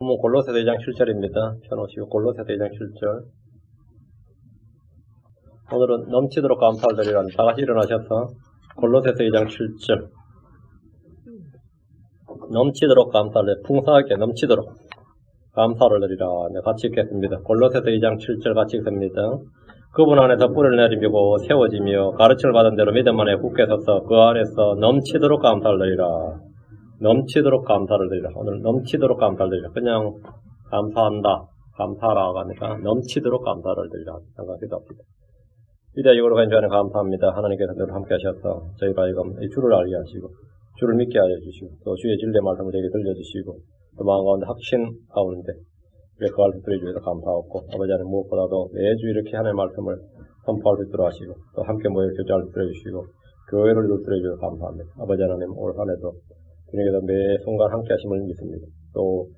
골로새서 2장 7절입니다. 펴놓으시고 골로새서 2장 7절. 오늘은 넘치도록 감사드리라. 다 같이 일어나셔서 골로새서 2장 7절. 넘치도록 감사를, 풍성하게 넘치도록 감사를 드리라. 네, 같이 읽겠습니다. 골로새서 2장 7절 같이 읽습니다. 그분 안에서 뿌리를 내리고 세워지며 가르침을 받은 대로 믿음 안에 굳게 서서 그 안에서 넘치도록 감사를 드리라. 넘치도록 감사를 드리라. 오늘 넘치도록 감사를 드리라. 그냥 감사한다, 감사라고 하니까 넘치도록 감사를 드리라 생각해도 합니다. 이제 이거로 간주하는 감사합니다. 하나님께서 늘 함께 하셔서 저희가 지금 이 주를 알게 하시고 주를 믿게 하여 주시고 또 주의 진리의 말씀을 저에게 들려주시고 또 마음 가운데 확신 가운데 그 말씀 들려주셔서 감사하고 아버지 하나님 무엇보다도 매주 이렇게 하나님의 말씀을 선포할 수 있도록 하시고 또 함께 모여 교제할 수 있도록 해주시고 교회를 누스려주셔서 감사합니다. 아버지 하나님 올 한해도 주님께서 매 순간 함께 하심을 믿습니다. 또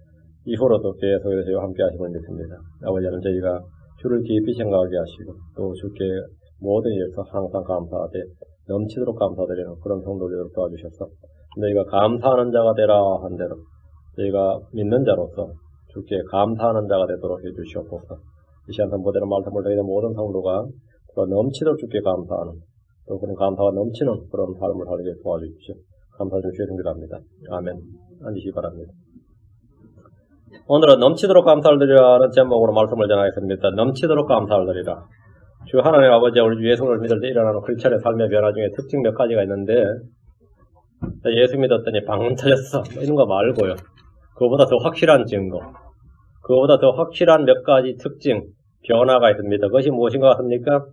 이후로도 계속해서 저희와 함께 하심을 믿습니다. 아버지 하나님 저희가 주를 깊이 생각하게 하시고 또 주께 모든 일에서 항상 감사하되 넘치도록 감사드리는 그런 성도를 되도록 도와주셔서 너희가 감사하는 자가 되라 한 대로 저희가 믿는 자로서 주께 감사하는 자가 되도록 해주시옵소서. 이 시간 선포되는 말씀을 저희의 모든 성도가 넘치도록 주께 감사하는 또 그런 감사가 넘치는 그런 삶을 살게 도와주십시오. 감사 좀 주시기 합니다. 아멘. 앉으시기 바랍니다. 오늘은 넘치도록 감사를 드리라는 제목으로 말씀을 전하겠습니다. 넘치도록 감사를 드리라. 주 하나님 아버지 우리 주 예수를 믿을 때 일어나는 크리스천의 삶의 변화 중에 특징 몇 가지가 있는데 예수 믿었더니 방문 터졌어 이런 거 말고요. 그거보다 더 확실한 증거, 그거보다 더 확실한 몇 가지 특징, 변화가 있습니다. 그것이 무엇인 것 같습니까?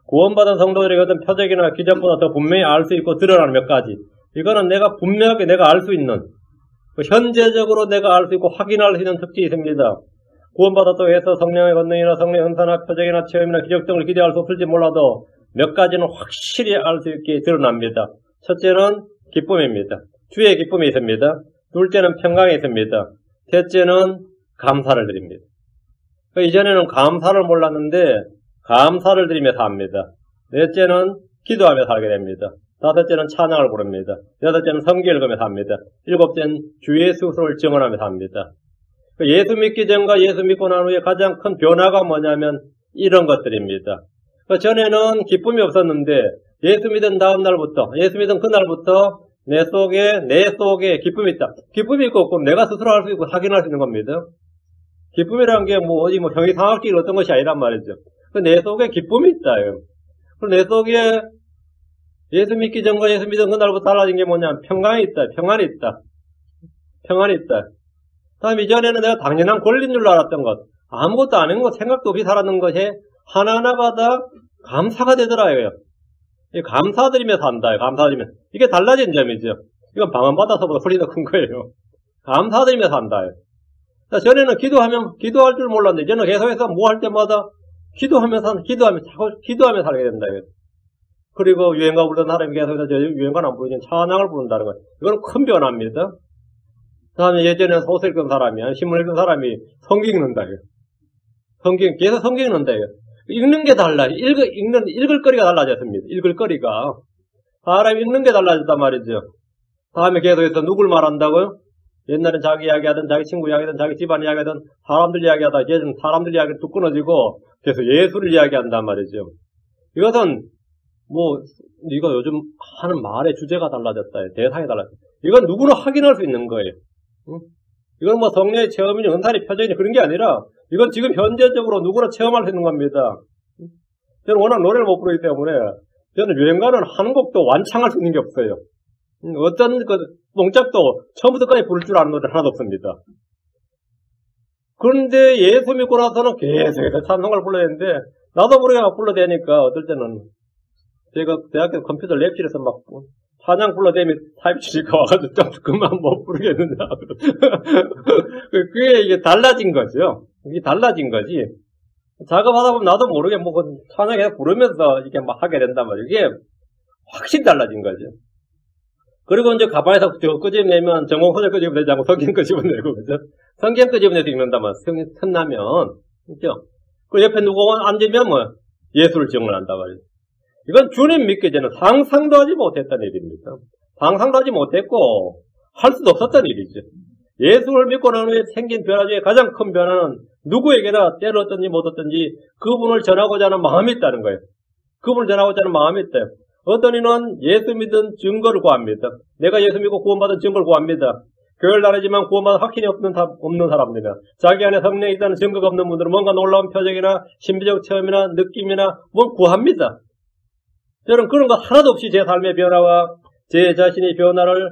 구원받은 성도들에게 어떤 표적이나 기적보다 더 분명히 알 수 있고 드러나는 몇 가지. 이거는 내가 분명하게 내가 알 수 있는, 현재적으로 내가 알 수 있고 확인할 수 있는 특징이 있습니다. 구원받았다고 해서 성령의 권능이나 성령의 은사나 표적이나 체험이나 기적 등을 기대할 수 없을지 몰라도 몇 가지는 확실히 알 수 있게 드러납니다. 첫째는 기쁨입니다. 주의 기쁨이 있습니다. 둘째는 평강이 있습니다. 셋째는 감사를 드립니다. 이전에는 감사를 몰랐는데 감사를 드리며 삽니다. 넷째는 기도하며 살게 됩니다. 다섯째는 찬양을 부릅니다. 여섯째는 성경을 읽으며 삽니다. 일곱째는 주 예수를 증언하며 삽니다. 예수 믿기 전과 예수 믿고 난 후에 가장 큰 변화가 뭐냐면 이런 것들입니다. 전에는 기쁨이 없었는데 예수 믿은 다음 날부터, 예수 믿은 그날부터 내 속에 기쁨이 있다. 기쁨이 있고 없고 내가 스스로 할 수 있고 확인할 수 있는 겁니다. 기쁨이라는 게 어디 형이상학적인 어떤 것이 아니란 말이죠. 내 속에 기쁨이 있다. 그리고 내 속에 예수 믿기 전과 예수 믿은 그날부터 달라진 게 뭐냐면 평강이 있다. 평안이 있다. 평안이 있다. 다음 이전에는 내가 당연한 권리인 줄 알았던 것, 아무것도 아닌 것, 생각도 없이 살았는 것에 하나하나가 다 감사가 되더라고요. 감사드리며 산다. 감사드리며. 이게 달라진 점이죠. 이건 방언받아서보다 훨씬 더 큰 거예요. 감사드리며 산다. 전에는 기도할 줄 몰랐는데, 저는 계속해서 뭐 할 때마다 기도하며 살게 된다. 그리고 유행가 부르던 사람이 계속해서 유행가는 안 부르지만 찬양을 부른다는 거예요. 이건 큰 변화입니다. 다음에 예전에는 소설 읽은 사람이, 신문 읽은 사람이 성경 읽는다. 계속 성경 읽는다. 읽는 게 달라. 읽을 거리가 달라졌습니다. 읽을 거리가. 사람이 읽는 게 달라졌단 말이죠. 다음에 계속해서 누굴 말한다고요? 옛날엔 자기 이야기하든, 자기 친구 이야기하든, 자기 집안 이야기하든, 사람들 이야기하다, 이제는 사람들 이야기가 뚝 끊어지고, 계속 예수를 이야기한단 말이죠. 이것은, 이거 요즘 하는 말의 주제가 달라졌다. 대상이 달라졌다. 이건 누구나 확인할 수 있는 거예요. 이건 성령의 체험이니, 은사니, 표적이니 그런 게 아니라, 이건 지금 현재적으로 누구나 체험할 수 있는 겁니다. 저는 워낙 노래를 못 부르기 때문에, 저는 유행가는 한 곡도 완창할 수 있는 게 없어요. 어떤 몽짝도 처음부터까지 부를 줄 아는 노래 하나도 없습니다. 그런데 예수 믿고 나서는 계속해서 찬송을 불러야 되는데, 나도 모르게 막 불러대니까, 어떨 때는, 제가 대학교 컴퓨터 랩실에서 막 찬양 불러대면 타입치니까 와가지고 좀 그만 못 부르겠는데. 그게 이게 달라진 거죠. 이게 달라진 거지. 작업하다 보면 나도 모르게 찬양 계속 부르면서 이렇게 막 하게 된단 말이에요. 이게 확실히 달라진 거죠. 그리고 이제 가방에서 끄집내면 전공서적 끄집어내지 않고 성경 끄집어내고, 그죠? 성경 끄집어내서 읽는다면, 성경 틈나면, 그죠? 그 옆에 누구 앉으면 예수를 증언한단 말이에요. 이건 주님 믿기 전에 상상도 하지 못했던 일입니다. 상상도 하지 못했고 할 수도 없었던 일이죠. 예수를 믿고 난 후에 생긴 변화 중에 가장 큰 변화는 누구에게나 때렸든지 못 얻든지 그분을 전하고자 하는 마음이 있다는 거예요. 그분을 전하고자 하는 마음이 있대요. 어떤 이는 예수 믿은 증거를 구합니다. 내가 예수 믿고 구원받은 증거를 구합니다. 교회를 다니지만 구원받은 확신이 없는 사람들이나 자기 안에 성령이 있다는 증거가 없는 분들은 뭔가 놀라운 표적이나 신비적 체험이나 느낌이나 뭘 구합니다. 저는 그런 거 하나도 없이 제 삶의 변화와 제 자신의 변화를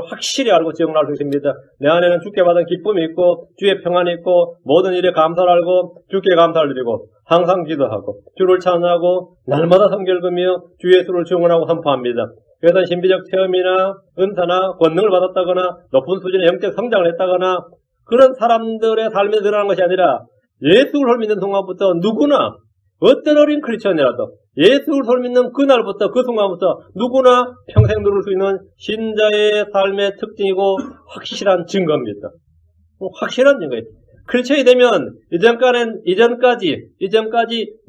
확실히 알고 증언할 수 있습니다. 내 안에는 주께 받은 기쁨이 있고 주의 평안이 있고 모든 일에 감사를 알고 주께 감사를 드리고 항상 기도하고 주를 찬양하고 날마다 성결 금이며 주 예수를 증언하고 선포합니다. 그래서 신비적 체험이나 은사나 권능을 받았다거나 높은 수준의 영적 성장을 했다거나 그런 사람들의 삶에 드러나는 것이 아니라 예수를 믿는 순간부터 누구나 어떤 어린 크리스천이라도 예수를 믿는 그날부터 그 순간부터 누구나 평생 누릴 수 있는 신자의 삶의 특징이고 확실한 증거입니다. 확실한 증거예요. 크리스천이 되면 이전까지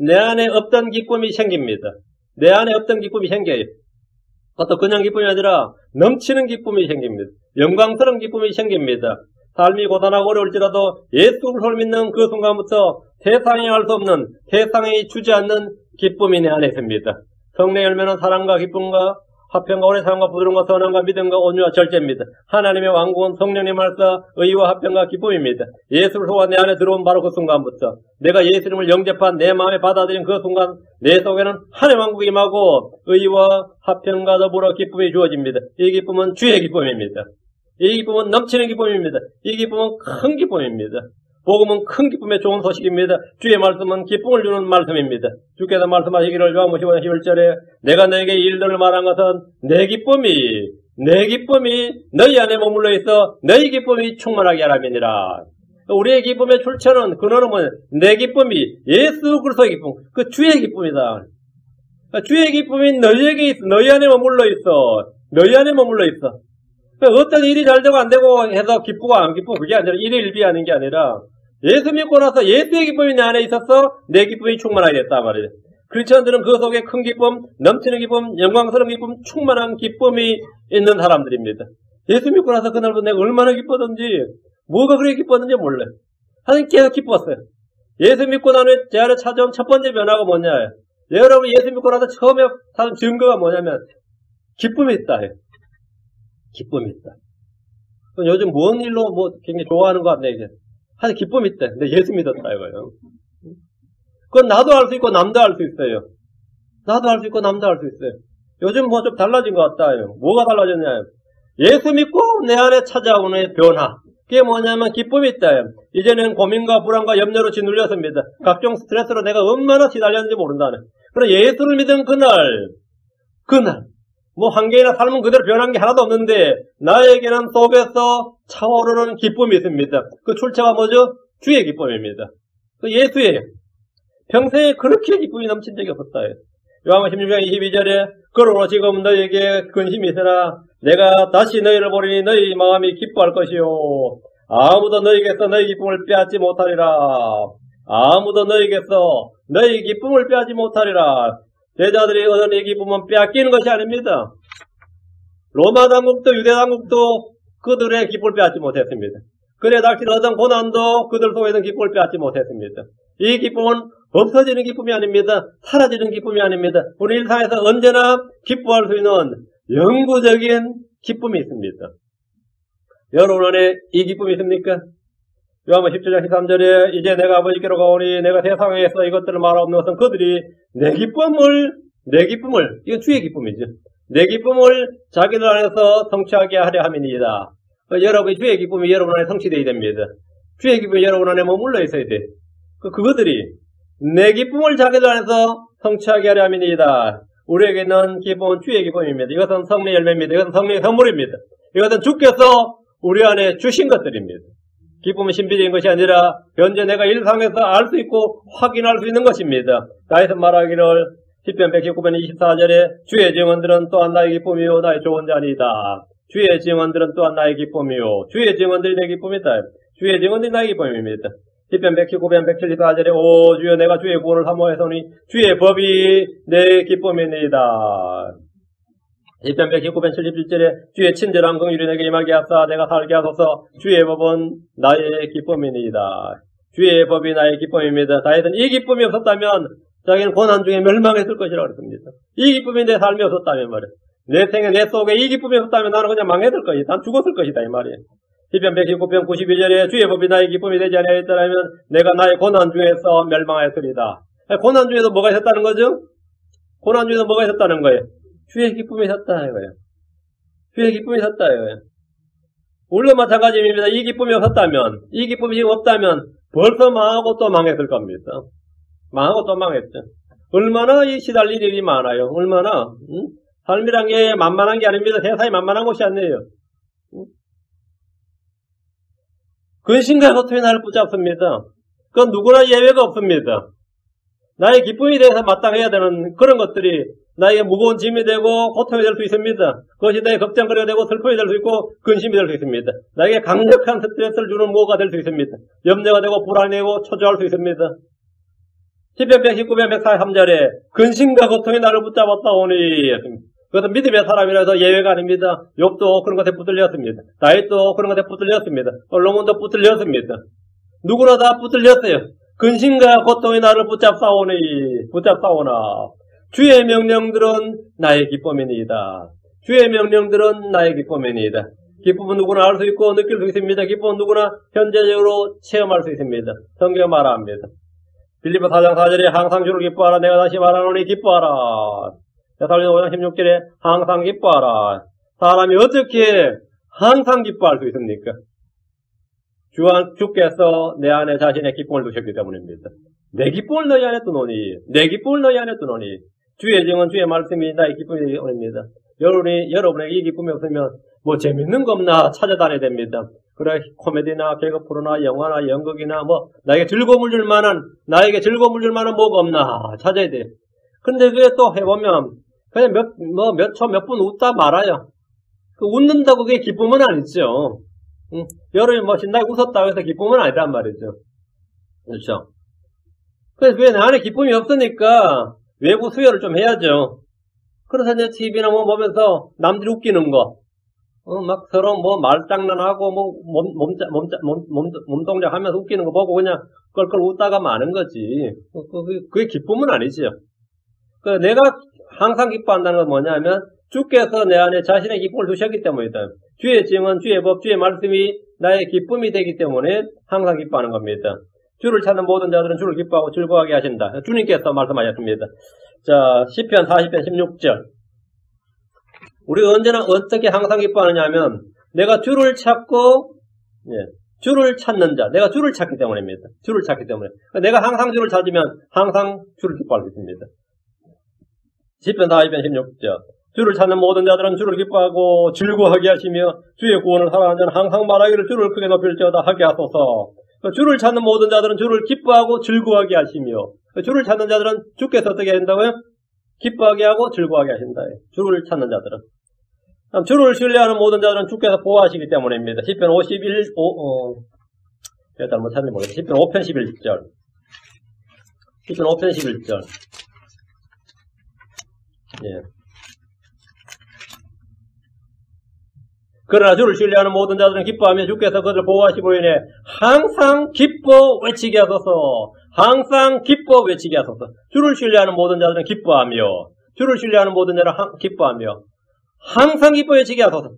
내 안에 없던 기쁨이 생깁니다. 내 안에 없던 기쁨이 생겨요. 어떤 그냥 기쁨이 아니라 넘치는 기쁨이 생깁니다. 영광스러운 기쁨이 생깁니다. 삶이 고단하고 어려울지라도 예수를 믿는 그 순간부터 세상이 알 수 없는, 세상이 주지 않는 기쁨이 내 안에 있습니다. 성령의 열매는 사랑과 기쁨과 화평과 오래 사랑과 부드러움과 선함과 믿음과 온유와 절제입니다. 하나님의 왕국은 성령의 말씀, 의와 화평과 기쁨입니다. 예수를 속아 내 안에 들어온 바로 그 순간부터 내가 예수님을 영접한 내 마음에 받아들인 그 순간 내 속에는 하나님의 왕국이 임하고 의와 화평과 더불어 기쁨이 주어집니다. 이 기쁨은 주의 기쁨입니다. 이 기쁨은 넘치는 기쁨입니다. 이 기쁨은 큰 기쁨입니다. 복음은 큰 기쁨의 좋은 소식입니다. 주의 말씀은 기쁨을 주는 말씀입니다. 주께서 말씀하시기를 요한복음 15장 11절에 내가 너에게 이 일들을 말한 것은 내 기쁨이 너희 안에 머물러 있어 너희 기쁨이 충만하게 하라미니라. 우리의 기쁨의 출처는 근원은 뭐냐? 내 기쁨이 예수 그리스도의 기쁨, 그 주의 기쁨이다. 주의 기쁨이 너희에게 있어. 너희 안에 머물러 있어. 어떤 일이 잘 되고 안 되고 해서 기쁘고 안 기쁘고 그게 아니라 일일비하는 게 아니라 예수 믿고 나서 예수의 기쁨이 내 안에 있어서 내 기쁨이 충만하게 됐단 말이에요. 크리스천들은 그 속에 큰 기쁨, 넘치는 기쁨, 영광스러운 기쁨, 충만한 기쁨이 있는 사람들입니다. 예수 믿고 나서 그날부터 내가 얼마나 기뻤던지, 뭐가 그렇게 기뻤는지 몰라요. 하나님 계속 기뻤어요. 예수 믿고 난 후에 제 안에 찾아온 첫 번째 변화가 뭐냐? 여러분 예수 믿고 나서 처음에 찾은 증거가 뭐냐면 기쁨이 있다 해요. 기쁨이 있다. 요즘 뭔 일로 굉장히 좋아하는 것 같네, 이제. 하여튼 기쁨이 있대. 근데 예수 믿었다, 이거예요. 그건 나도 알 수 있고, 남도 알 수 있어요. 요즘 좀 달라진 것 같다, 뭐가 달라졌냐. 예수 믿고 내 안에 찾아오는 변화. 그게 뭐냐면 기쁨이 있다. 이제는 고민과 불안과 염려로 짓눌렸습니다. 각종 스트레스로 내가 얼마나 시달렸는지 모른다네. 그러나 예수를 믿은 그날, 환경이나 삶은 그대로 변한 게 하나도 없는데, 나에게는 속에서 차오르는 기쁨이 있습니다. 그 출처가 뭐죠? 주의 기쁨입니다. 그 예수예요. 평생에 그렇게 기쁨이 넘친 적이 없었다. 요한복음 16장 22절에, 그러므로 지금 너희에게 근심이 있으나, 내가 다시 너희를 보리니 너희 마음이 기뻐할 것이요. 아무도 너희에게서 너희 기쁨을 빼앗지 못하리라. 제자들이 얻은 이 기쁨은 빼앗기는 것이 아닙니다. 로마 당국도 유대 당국도 그들의 기쁨을 빼앗지 못했습니다. 그래 당시에 얻은 고난도 그들 속에 있는 기쁨을 빼앗지 못했습니다. 이 기쁨은 없어지는 기쁨이 아닙니다. 사라지는 기쁨이 아닙니다. 우리 일상에서 언제나 기뻐할 수 있는 영구적인 기쁨이 있습니다. 여러분 안에 이 기쁨이 있습니까? 요한복음 17장 13절에 이제 내가 아버지께로 가오니 내가 세상에서 이것들을 말하옵는 것은 그들이 내 기쁨을 이건 주의 기쁨이죠. 내 기쁨을 자기들 안에서 성취하게 하려 함이니이다. 여러분의 주의 기쁨이 여러분 안에 성취되어야 됩니다. 주의 기쁨이 여러분 안에 머물러 있어야 돼. 그것들이 내 기쁨을 자기들 안에서 성취하게 하려 함이니이다. 우리에게는 기쁨은 주의 기쁨입니다. 이것은 성령의 열매입니다. 이것은 성령의 선물입니다. 이것은 주께서 우리 안에 주신 것들입니다. 기쁨은 신비적인 것이 아니라 현재 내가 일상에서 알 수 있고 확인할 수 있는 것입니다. 다윗은 말하기를 시편 119편 24절에 주의 증언들은 또한 나의 기쁨이요 나의 좋은 자리이다. 주의 증언들은 또한 나의 기쁨이요. 주의 증언들이 내 기쁨이다. 주의 증언들이 나의 기쁨입니다. 시편 119편 174절에 오 주여 내가 주의 구원을 사모하였으니 주의 법이 내 기쁨이니이다. 시편 119편 77절에 주의 친절한 긍휼이 내게 임하게 하사 내가 살게 하소서. 주의 법은 나의 기쁨이니이다. 주의 법이 나의 기쁨입니다. 다윗은 이 기쁨이 없었다면 자기는 고난 중에 멸망했을 것이라고 했습니다. 이 기쁨이 내 삶에 없었다면 말이에요. 내 생에 내 속에 이 기쁨이 없었다면 나는 그냥 망했을 것이다. 난 죽었을 것이다 이 말이에요. 시편 119편 92절에 주의 법이 나의 기쁨이 되지 아니하였더라면 내가 나의 고난 중에서 멸망하였으리다. 고난 중에도 뭐가 있었다는 거죠? 고난 중에도 뭐가 있었다는 거예요? 주의 기쁨이 있었다 이거예요. 주의 기쁨이 있었다 이거예요. 우리도 마찬가지입니다. 이 기쁨이 없었다면, 이 기쁨이 지금 없다면 벌써 망하고 또 망했을 겁니다. 망하고 또 망했죠. 얼마나 이 시달릴 일이 많아요. 얼마나 삶이란 게 만만한 게 아닙니다. 세상이 만만한 것이 아니에요. 근심과 고통이 나를 붙잡습니다. 그건 누구나 예외가 없습니다. 나의 기쁨에 대해서 마땅해야 되는 그런 것들이 나에게 무거운 짐이 되고 고통이 될 수 있습니다. 그것이 나의 걱정거리가 되고 슬픔이 될 수 있고 근심이 될 수 있습니다. 나에게 강력한 스트레스를 주는 뭐가 될 수 있습니다. 염려가 되고 불안해고 초조할 수 있습니다. 시편 119편 143절에 근심과 고통이 나를 붙잡았다 오니 그것은 믿음의 사람이라서 예외가 아닙니다. 욥도 그런 것에 붙들렸습니다. 다윗도 그런 것에 붙들렸습니다. 솔로몬도 붙들렸습니다. 누구나 다 붙들렸어요. 근심과 고통이 나를 붙잡사오나 주의 명령들은 나의 기쁨이니이다. 주의 명령들은 나의 기쁨이니이다. 기쁨은 누구나 알 수 있고 느낄 수 있습니다. 기쁨은 누구나 현재적으로 체험할 수 있습니다. 성경 말합니다. 빌립보 4장 4절에 항상 주를 기뻐하라. 내가 다시 말하노니 기뻐하라. 데살로니가 5장 16절에 항상 기뻐하라. 사람이 어떻게 항상 기뻐할 수 있습니까? 주께서 내 안에 자신의 기쁨을 두셨기 때문입니다. 내 기쁨을 너희 안에 두노니, 내 기쁨을 너희 안에 두노니, 주의 정은 주의 말씀이 나의 기쁨이 되기 때문입니다. 여러분에게 이 기쁨이 없으면 뭐 재밌는 거 없나 찾아다녀야 됩니다. 그래, 코미디나 개그 프로나 영화나 연극이나 뭐 나에게 즐거움을 줄 만한 뭐가 없나 찾아야 돼요. 근데 그게 또 해보면 그냥 몇 초 몇 분 웃다 말아요. 그 웃는다고 그게 기쁨은 아니죠. 여러분이 뭐 신나게 웃었다고 해서 기쁨은 아니란 말이죠. 그렇죠? 그래서 왜 내 안에 기쁨이 없으니까 외부 수혈을 좀 해야죠. 그래서 이제 TV나 뭐 보면서 남들이 웃기는 거, 막 서로 뭐 말장난하고 뭐 몸동작 하면서 웃기는 거 보고 그냥 껄껄 웃다가 마는 거지. 그게 기쁨은 아니죠. 그 내가 항상 기뻐한다는 건 뭐냐면 주께서 내 안에 자신의 기쁨을 두셨기 때문이다. 주의 증언, 주의 법, 주의 말씀이 나의 기쁨이 되기 때문에 항상 기뻐하는 겁니다. 주를 찾는 모든 자들은 주를 기뻐하고 즐거워하게 하신다. 주님께서 말씀하셨습니다. 자, 시편 40편 16절. 우리가 언제나 어떻게 항상 기뻐하느냐 하면 내가 주를 찾고 주를 찾는 자, 내가 주를 찾기 때문입니다. 주를 찾기 때문에. 내가 항상 주를 찾으면 항상 주를 기뻐할 수 있습니다. 시편 40편 16절. 주를 찾는 모든 자들은 주를 기뻐하고 즐거워하게 하시며 주의 구원을 사랑하는 자는 항상 말하기를 주를 크게 높일지어다 하게 하소서. 주를 찾는 모든 자들은 주를 기뻐하고 즐거워하게 하시며 주를 찾는 자들은 주께서 어떻게 한다고요? 기뻐하게 하고 즐거워하게 하신다. 주를 찾는 자들은. 주를 신뢰하는 모든 자들은 주께서 보호하시기 때문입니다. 시편 잘못 찾는지 모르겠어요. 시편 5편 11절. 시편 5편 11절. 예. 그러나 주를 신뢰하는 모든 자들은 기뻐하며 주께서 그들을 보호하시고 인해 항상 기뻐 외치게 하소서. 항상 기뻐 외치게 하소서. 주를 신뢰하는 모든 자들은 기뻐하며 주를 신뢰하는 모든 자들은 기뻐하며 항상 기뻐 외치게 하소서.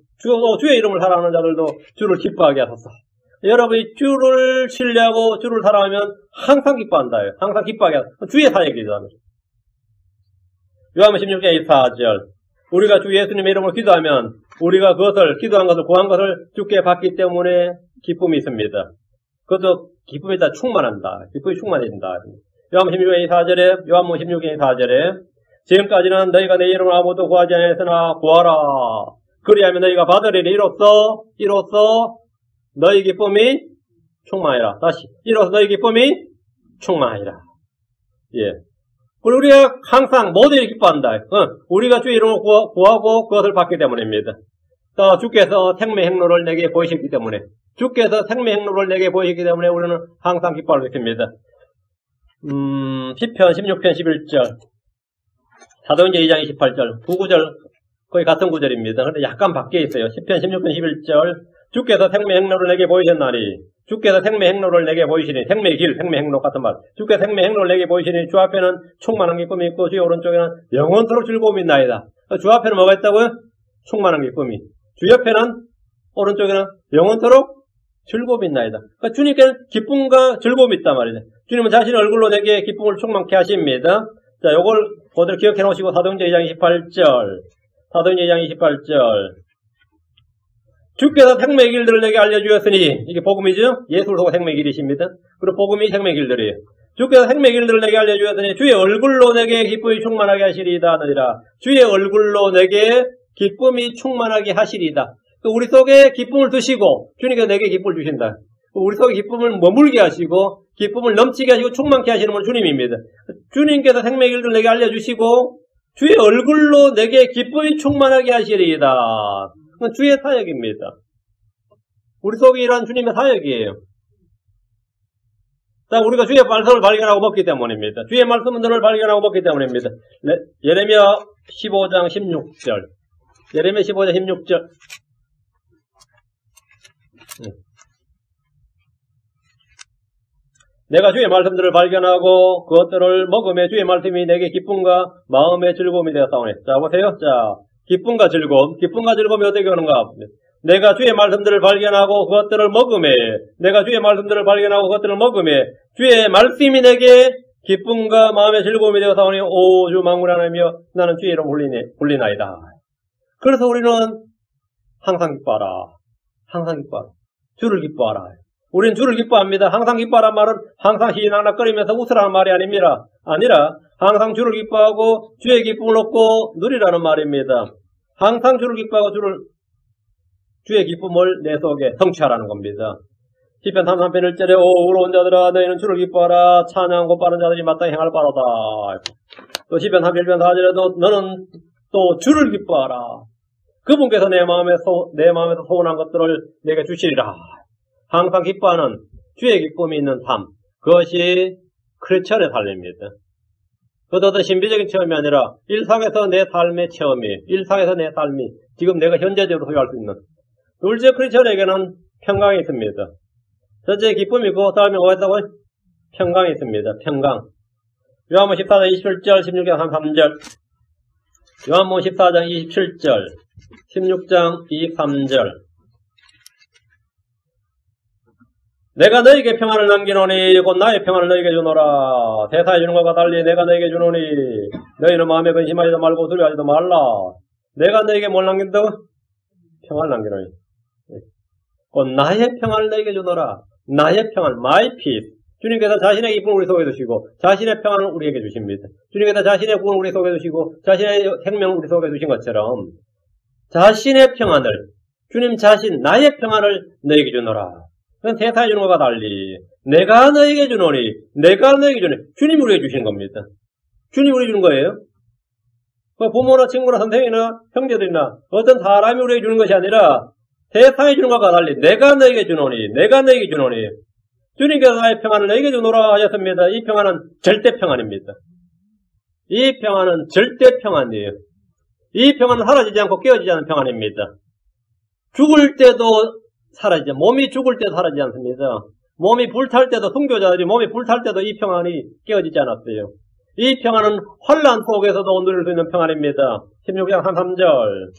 주의 이름을 사랑하는 자들도 주를 기뻐하게 하소서. 여러분이 주를 신뢰하고 주를 사랑하면 항상 기뻐한다. 항상 기뻐하게 하소서. 주의 사역이죠. 요한복음 16장 24절. 우리가 주 예수님의 이름으로 기도하면 우리가 그것을 기도한 것을 구한 것을 주께 받기 때문에 기쁨이 있습니다. 그것도 기쁨이 다 충만한다. 기쁨이 충만해진다. 요한복음 16장 24절에 요한복음 16장 24절에 지금까지는 너희가 내 이름으로 아무것도 구하지 않았으나 구하라. 그리하면 너희가 받으리니 이로써 너희 기쁨이 충만하리라. 다시 이로써 너희 기쁨이 충만하리라. 예. 그리고 우리가 항상 모두를 기뻐한다. 우리가 주의 이름으로 구하고 그것을 받기 때문입니다. 또 주께서 생명 행로를 내게 보이셨기 때문에 우리는 항상 기뻐할 수 있습니다. 시편 16편 11절, 사도행전 2장 28절, 9구절 거의 같은 구절입니다. 그런데 약간 바뀌어 있어요. 10편 16편 11절 주께서 생명 행로를 내게 보이셨나니 주께서 생명 행로를 내게 보이시니 생명의 길, 생명 행로 같은 말. 주께서 생명 행로를 내게 보이시니 주 앞에는 충만한 기쁨이 있고 주의 오른쪽에는 영원토록 즐거움이 있나이다. 주 앞에는 뭐가 있다고요? 충만한 기쁨이. 주 옆에는 오른쪽에는 영원토록 즐거움이 있나이다. 그러니까 주님께는 기쁨과 즐거움이 있단 말이죠. 주님은 자신의 얼굴로 내게 기쁨을 충만케 하십니다. 자, 요걸 그대로 기억해 놓으시고 사도행전 2장 28절. 사도행전 2장 28절. 주께서 생명의 길들을 내게 알려주었으니 이게 복음이죠? 예수를 보고 생명의 길이십니다. 그리고 복음이 생명의 길들이에요. 주께서 생명의 길들을 내게 알려주었으니 주의 얼굴로 내게 기쁨이 충만하게 하시리이다 하느니라. 주의 얼굴로 내게 기쁨이 충만하게 하시리이다. 우리 속에 기쁨을 드시고 주님께서 내게 기쁨을 주신다. 우리 속에 기쁨을 머물게 하시고 기쁨을 넘치게 하시고 충만케 하시는 분 주님입니다. 주님께서 생명의 길들을 내게 알려주시고 주의 얼굴로 내게 기쁨이 충만하게 하시리이다. 그건 주의 사역입니다. 우리 속에 일어난 주님의 사역이에요. 자, 우리가 주의 말씀을 발견하고 먹기 때문입니다. 주의 말씀들을 발견하고 먹기 때문입니다. 예레미야 15장 16절. 예레미야 15장 16절. 내가 주의 말씀들을 발견하고 그것들을 먹음에 주의 말씀이 내게 기쁨과 마음의 즐거움이 되었사오니. 자, 보세요. 자, 기쁨과 즐거움. 기쁨과 즐거움이 어떻게 오는가? 내가 주의 말씀들을 발견하고 그것들을 먹음에, 내가 주의 말씀들을 발견하고 그것들을 먹음에 주의 말씀이 내게 기쁨과 마음의 즐거움이 되어사오니 오 주 만군의 하나님이여 나는 주의 이름 불리나이다. 그래서 우리는 항상 기뻐하라. 항상 기뻐하라. 주를 기뻐하라. 우리는 주를 기뻐합니다. 항상 기뻐하란 말은 항상 희낙낙거리면서 웃으라는 말이 아닙니다. 아니라 항상 주를 기뻐하고 주의 기쁨을 얻고 누리라는 말입니다. 항상 주를 기뻐하고 주의 기쁨을 내 속에 성취하라는 겁니다. 시편 33편 1절에 오 의로운 자들아 너희는 주를 기뻐하라. 찬양하고 빠른 자들이 마땅히 행할 바로다. 또 시편 31편 4절에도 너는 또 주를 기뻐하라. 그분께서 내 마음에서 소원한 것들을 내게 주시리라. 항상 기뻐하는 주의 기쁨이 있는 삶. 그것이 크리스천의 삶입니다. 그것도 어떤 신비적인 체험이 아니라 일상에서 내 삶의 체험이에요. 일상에서 내 삶이 지금 내가 현재적으로 소유할 수 있는. 둘째 크리스천에게는 평강이 있습니다. 첫째 기쁨이 있고 다음에 뭐가 있다고요? 평강이 있습니다. 평강. 요한복음 14장 27절 16장 33절. 요한복음 14장 27절 16장 23절. 내가 너에게 평안을 남기노니 곧 나의 평안을 너에게 주노라. 세상에 주는 것과 달리 내가 너에게 주노니 너희는 마음에 근심하지도 말고 두려워하지도 말라. 내가 너에게 뭘 남긴다고? 평안을 남기노니 곧 나의 평안을 너에게 주노라. 나의 평안, my peace. 주님께서 자신의 기쁨을 우리 속에 두시고 자신의 평안을 우리에게 주십니다. 주님께서 자신의 구원을 우리 속에 두시고 자신의 생명을 우리 속에 두신 것처럼 자신의 평안을 주님 자신 나의 평안을 너에게 주노라. 그건 세상에 주는 것과 달리 내가 너에게 주노니 내가 너에게 주노니 주님이 우리에게 주신 겁니다. 주님이 우리에게 주는 거예요. 부모나 친구나 선생이나 형제들이나 어떤 사람이 우리에게 주는 것이 아니라 세상에 주는 것과 달리 내가 너에게 주노니 내가 너에게 주노니 주님께서 나의 평안을 너에게 주노라 하셨습니다. 이 평안은 절대 평안입니다. 이 평안은 절대 평안이에요. 이 평안은 사라지지 않고 깨어지지 않는 평안입니다. 죽을 때도 사라지죠. 몸이 죽을 때도 사라지지 않습니다. 몸이 불탈 때도 순교자들이 몸이 불탈 때도 이 평안이 깨어지지 않았어요. 이 평안은 환난 속에서도 누릴 수 있는 평안입니다. 16장 33절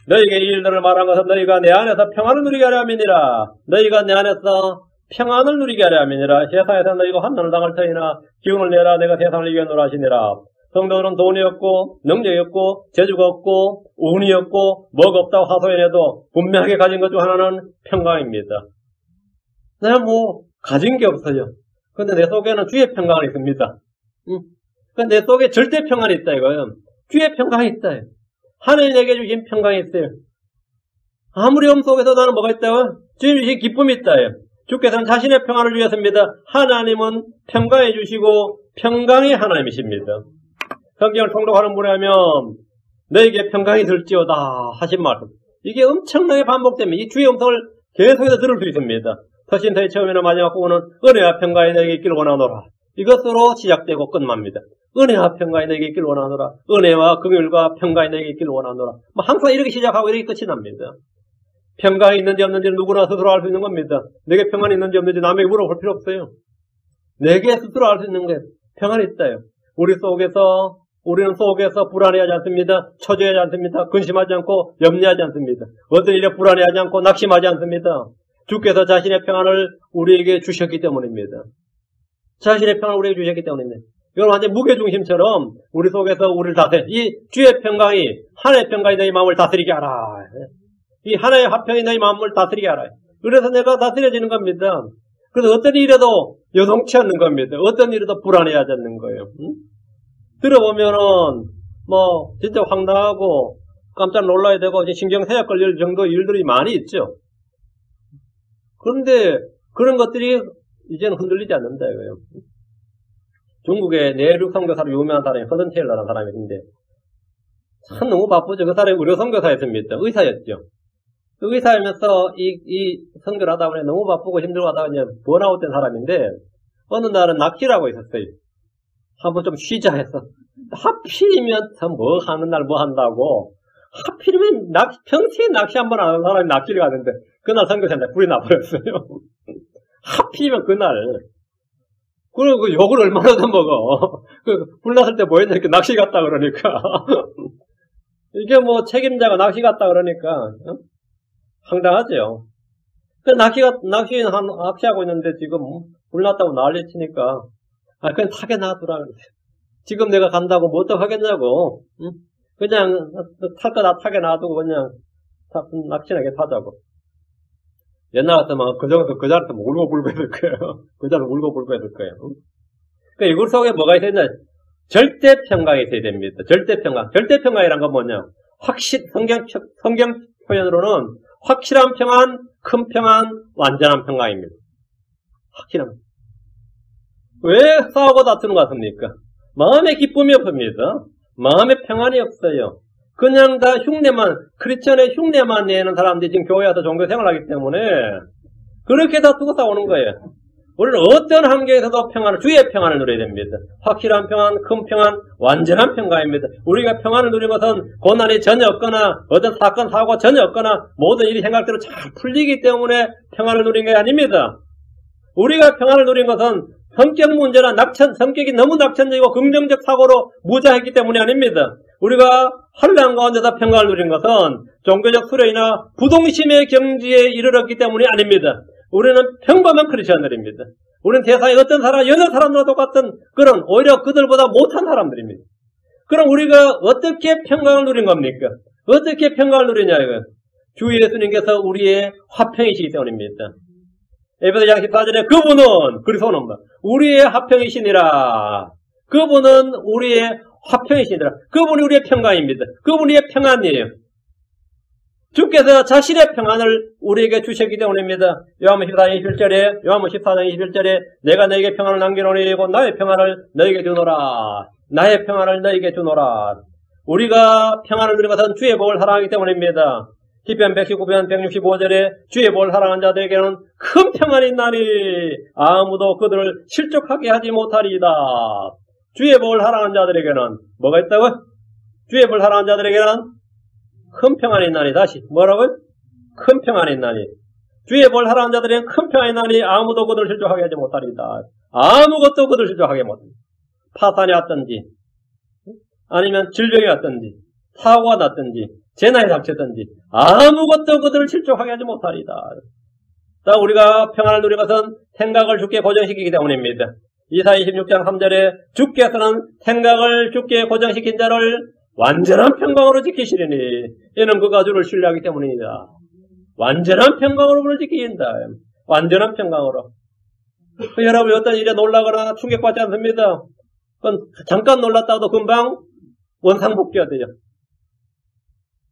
너희에게 이 일들을 말한 것은 너희가 내 안에서 평안을 누리게 하려 함이니라. 너희가 내 안에서 평안을 누리게 하려 함이니라. 세상에서 너희가 환난을 당할 터이나 기운을 내라. 내가 세상을 이겨노라 하시니라. 성도들은 돈이 없고 능력이 없고 재주가 없고 운이 없고 뭐가 없다고 하소연해도 분명하게 가진 것 중 하나는 평강입니다. 내가 가진 게 없어요. 근데 내 속에는 주의 평강이 있습니다. 근데 내 속에 절대 평안이 있다 이거예요. 주의 평강이 있다. 하나님 내게 주신 평강이 있어요. 아무리 엄 속에서 나는 뭐가 있다고? 주님 주신 기쁨이 있다. 주께서는 자신의 평안을 주셨습니다. 하나님은 평강해 주시고 평강의 하나님이십니다. 성경을 통독하는 분에 하면 너에게 평강이 들지어다 하신 말씀. 이게 엄청나게 반복됩니다. 이 주의 음성을 계속해서 들을 수 있습니다. 터신터의 처음이나 마지막 부분은 은혜와 평강이 너에게 있기를 원하노라. 이것으로 시작되고 끝납니다. 은혜와 평강이 너에게 있길 원하노라. 은혜와 긍휼과 평강이 너에게 있길 원하노라. 뭐 항상 이렇게 시작하고 이렇게 끝이 납니다. 평강이 있는지 없는지는 누구나 스스로 알 수 있는 겁니다. 내게 평안이 있는지 없는지 남에게 물어볼 필요 없어요. 내게 스스로 알 수 있는 게 평안이 있다요. 우리는 속에서 불안해하지 않습니다. 초조해하지 않습니다. 근심하지 않고 염려하지 않습니다. 어떤 일에 불안해하지 않고 낙심하지 않습니다. 주께서 자신의 평안을 우리에게 주셨기 때문입니다. 자신의 평안을 우리에게 주셨기 때문입니다. 이건 완전 무게중심처럼 우리 속에서 우리를 다스려. 이 주의 평강이, 하나의 평강이 너희 마음을 다스리게 하라. 이 하나의 화평이 너희 마음을 다스리게 하라. 그래서 내가 다스려지는 겁니다. 그래서 어떤 일에도 여동치 않는 겁니다. 어떤 일에도 불안해하지 않는 거예요. 들어보면은 진짜 황당하고 깜짝 놀라야 되고 신경쇠약 걸릴 정도 일들이 많이 있죠. 그런데 그런 것들이 이제는 흔들리지 않는다 이거예요. 중국의 내륙 선교사로 유명한 사람이 허든 테일러라는 사람이 있는데 참 너무 바쁘죠. 그 사람이 의료 선교사였습니다. 의사였죠. 그 의사이면서 이 선교를 하다 보니 너무 바쁘고 힘들고 하다 보니 번아웃 된 사람인데 어느 날은 낚시를 하고 있었어요. 한번 좀 쉬자 해서 하필이면 뭐 하는 날 뭐 한다고 하필이면 평소에 낚시 한번 안 하는 사람이 낚시를 가는데 그날 선교사한테 불이 나버렸어요. 하필이면 그날. 그리고 욕을 얼마나 더 먹어. 불 났을 때 뭐 했냐 이렇게 낚시 갔다 그러니까 이게 책임자가 낚시 갔다 그러니까 황당하죠. 낚시하고 있는데 지금 불 났다고 난리 치니까 그냥 타게 놔두라. 지금 내가 간다고 뭐 어떡하겠냐고. 응? 그냥 탈 거 다 타게 놔두고 그냥 낚시나게 타자고. 옛날 같으면 그 자리에서 울고 불고 했을 거예요. 그 자리에서 울고 불고 했을 거예요. 그러니까 이걸 속에 뭐가 있어야 되냐. 절대 평강이 있어야 됩니다. 절대 평강. 절대 평강이란 건 뭐냐. 성경 표현으로는 확실한 평안, 큰 평안, 완전한 평강입니다. 확실한. 왜 싸우고 다투는 것 같습니까? 마음에 기쁨이 없습니다. 마음에 평안이 없어요. 그냥 다 크리스천의 흉내만 내는 사람들이 지금 교회 와서 종교 생활하기 때문에 그렇게 다투고 싸우는 거예요. 우리는 어떤 환경에서도 주의 평안을 누려야 됩니다. 확실한 평안, 큰 평안, 완전한 평강입니다. 우리가 평안을 누린 것은 고난이 전혀 없거나 어떤 사건, 사고가 전혀 없거나 모든 일이 생각대로 잘 풀리기 때문에 평안을 누린 게 아닙니다. 우리가 평안을 누린 것은 성격 문제나 성격이 너무 낙천적이고 긍정적 사고로 무자했기 때문이 아닙니다. 우리가 환난 가운데서 평강을 누린 것은 종교적 수레이나 부동심의 경지에 이르렀기 때문이 아닙니다. 우리는 평범한 크리스천들입니다. 우리는 세상에 어떤 여러 사람들과 똑같은 그런 오히려 그들보다 못한 사람들입니다. 그럼 우리가 어떻게 평강을 누린 겁니까? 어떻게 평강을 누리냐 이거. 주 예수님께서 우리의 화평이시기 때문입니다. 에베소서 14절에 그분은 그리스도는 우리의 화평이시니라. 그분은 우리의 화평이시니라. 그분이 우리의 평강입니다. 그분이 우리의 평안이에요. 주께서 자신의 평안을 우리에게 주셨기 때문입니다. 요한복음 14장 21절에 내가 너에게 평안을 남겨놓으리고 나의 평안을 너에게 주노라. 나의 평안을 너에게 주노라. 우리가 평안을 누리는 것은 주의 복을 사랑하기 때문입니다. 시편 119편 165절에 주의 복을 사랑한 자들에게는 큰 평안이 있나니 아무도 그들을 실족하게 하지 못하리이다. 주의 복을 사랑한 자들에게는 뭐가 있다고? 주의 복을 사랑한 자들에게는 큰 평안이 있나니. 다시 뭐라고요? 큰 평안이 있나니. 주의 복을 사랑한 자들에게는 큰 평안이 있나니 아무도 그들을 실족하게 하지 못하리이다. 아무것도 그들을 실족하게 못합니다. 파산이 왔든지 아니면 질병이 왔든지 사고가 났든지 재난이 닥쳤든지 아무것도 그들을 실족하게 하지 못하리이다. 자, 우리가 평안을 누린 것은 생각을 주께 고정시키기 때문입니다. 이사야 26장 3절에 주께서는 생각을 주께 고정시킨 자를 완전한 평강으로 지키시리니 이는 그가 주를 신뢰하기 때문입니다. 완전한 평강으로 그를 지킨다. 완전한 평강으로. 여러분 어떤 일에 놀라거나 충격받지 않습니다. 그건 잠깐 놀랐다가도 금방 원상복귀가 되죠.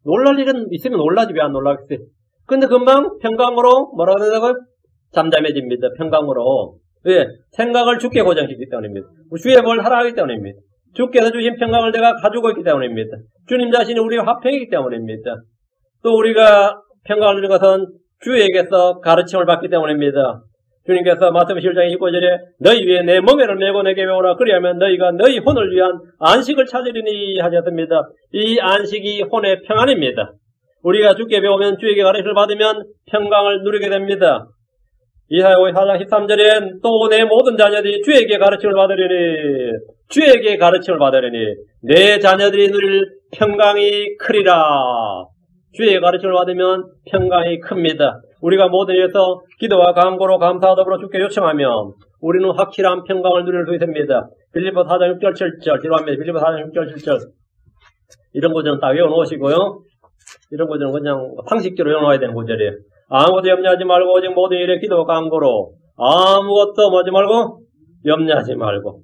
놀랄 일은 있으면 놀라지 왜 안 놀라겠어요. 근데 금방 평강으로 뭐라고 하냐고 잠잠해집니다. 평강으로. 왜? 생각을 주께 고정시키기 때문입니다. 주의 복을 하라하기 때문입니다. 주께서 주신 평강을 내가 가지고 있기 때문입니다. 주님 자신이 우리의 화평이기 때문입니다. 또 우리가 평강을 누린 것은 주에게서 가르침을 받기 때문입니다. 주님께서 마태복음 11장 29절에 너희 위에 내 멍에를 메고 내게 배우라. 그리하면 너희가 너희 혼을 위한 안식을 찾으리니 하셨습니다. 이 안식이 혼의 평안입니다. 우리가 주께 배우면 주에게 가르침을 받으면 평강을 누리게 됩니다. 이사야 54장 13절엔 또 내 모든 자녀들이 주에게 가르침을 받으리니 주에게 가르침을 받으리니 내 자녀들이 누릴 평강이 크리라. 주의 가르침을 받으면 평강이 큽니다. 우리가 모든 일에서 기도와 간구로 감사하도록 주께 요청하면 우리는 확실한 평강을 누릴 수 있습니다. 빌립보 4장 6절 7절 기도합니다. 빌립보 4장 6절 7절 이런 구절은 딱 외워놓으시고요. 이런 구절은 그냥 상식적으로 외워놓아야 되는 구절이에요. 아무것도 염려하지 말고 오직 모든 일에 기도와 간구로 아무것도 뭐지 말고 염려하지 말고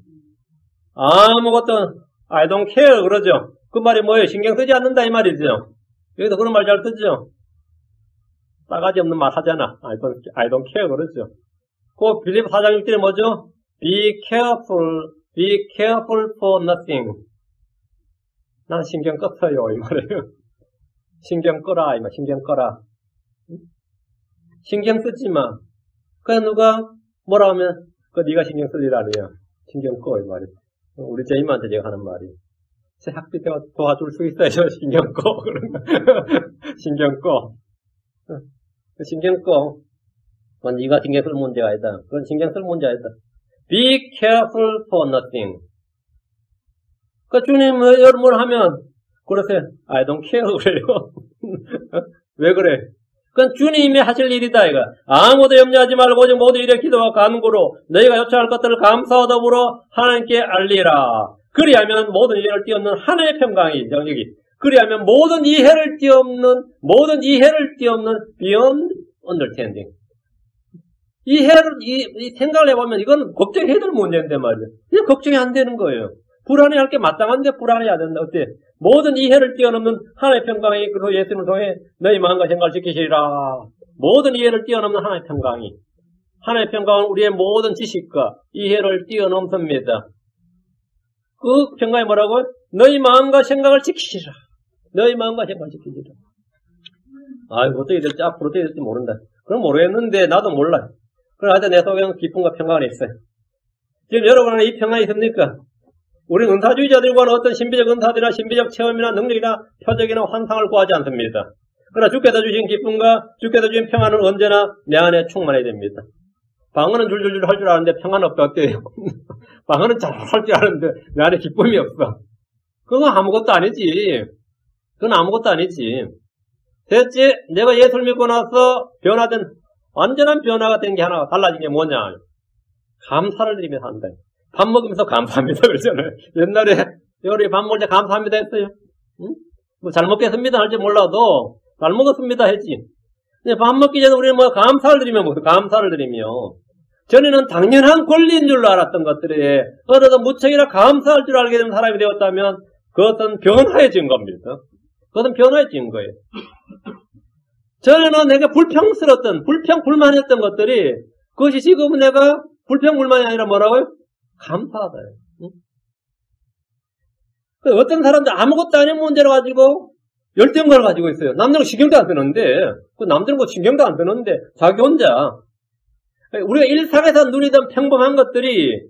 아무것도 I don't care 그러죠. 그 말이 뭐예요? 신경 쓰지 않는다 이 말이죠. 여기도 그런 말 잘 쓰죠. 싸가지 없는 말 하잖아. I don't care 그러죠. 그 빌립보 4장 6절에 뭐죠? Be careful for nothing. 난 신경 껐어요 이 말이에요. 신경 꺼라 이 말. 신경 꺼라. 신경 쓰지 마. 그래 누가 뭐라 하면 그 네가 신경 쓸 일 아니야. 신경 꺼 이 말이. 우리 제임한테 제가 하는 말이. 제 학비 도와줄 수 있어요. 신경 꺼. 그런 거. 신경 꺼. 신경 꺼. 그건 네가 신경 쓸 문제가 아니다. 그건 신경 쓸 문제가 아니다. Be careful for nothing. 그 주님 여러분 하면 그러세요. I don't care 그래요. 왜 그래? 그건 주님이 하실 일이다 이거. 아무도 염려하지 말고 오직 모두 일에 기도와 간구로 너희가 요청할 것들을 감사와 더불어 하나님께 알리라. 그리하면 모든 이해를 뛰어넘는 하나님의 평강이 여기. 그리하면 모든 이해를 뛰어넘는 beyond understanding. 이 생각을 해보면 이건 걱정해야 될 문제인데 말이야. 이게 걱정이 안 되는 거예요. 불안해할 게 마땅한데 불안해야 된다. 어때? 모든 이해를 뛰어넘는 하나님의 평강이 그리고 예수님을 통해 너희 마음과 생각을 지키시리라. 모든 이해를 뛰어넘는 하나님의 평강이. 하나님의 평강은 우리의 모든 지식과 이해를 뛰어넘습니다. 그 평강이 뭐라고요? 너희 마음과 생각을 지키시라. 너희 마음과 생각을 지키시라. 아이고, 어떻게 될지, 앞으로 어떻게 될지 모른다. 그럼 모르겠는데, 나도 몰라. 그래, 하여튼 내 속에는 기쁨과 평강이 있어요. 지금 여러분은 이 평강이 있습니까? 우리 은사주의자들과는 어떤 신비적 은사들이나 신비적 체험이나 능력이나 표적이나 환상을 구하지 않습니다. 그러나 주께서 주신 기쁨과 주께서 주신 평안은 언제나 내 안에 충만해야 됩니다. 방언은 줄줄줄 할 줄 아는데 평안 없대요. 방언은 잘 할 줄 아는데 내 안에 기쁨이 없어. 그건 아무것도 아니지. 그건 아무것도 아니지. 대체 내가 예수를 믿고 나서 변화된 완전한 변화가 된 게 하나 달라진 게 뭐냐? 감사를 드리면서 한다. 밥 먹으면서 감사합니다 그러잖아요. 옛날에 우리 밥 먹을 때 감사합니다 했어요. 응? 뭐 잘 먹겠습니다 할지 몰라도 잘 먹었습니다 했지. 근데 밥 먹기 전에 우리는 뭐 감사를 드리면 무슨 감사를 드리며 전에는 당연한 권리인 줄로 알았던 것들이 어느덧 무척이나 감사할 줄 알게 된 사람이 되었다면 그것은 변화해진 겁니다. 그것은 변화해진 거예요. 전에는 내가 불평불만했던 것들이 그것이 지금은 내가 불평불만이 아니라 뭐라고요? 감사하다. 응? 어떤 사람들 아무것도 아닌 문제를 가지고 열등감을 가지고 있어요. 남들은 신경도 안 쓰는데, 남들은 뭐 신경도 안 쓰는데, 자기 혼자. 우리가 일상에서 누리던 평범한 것들이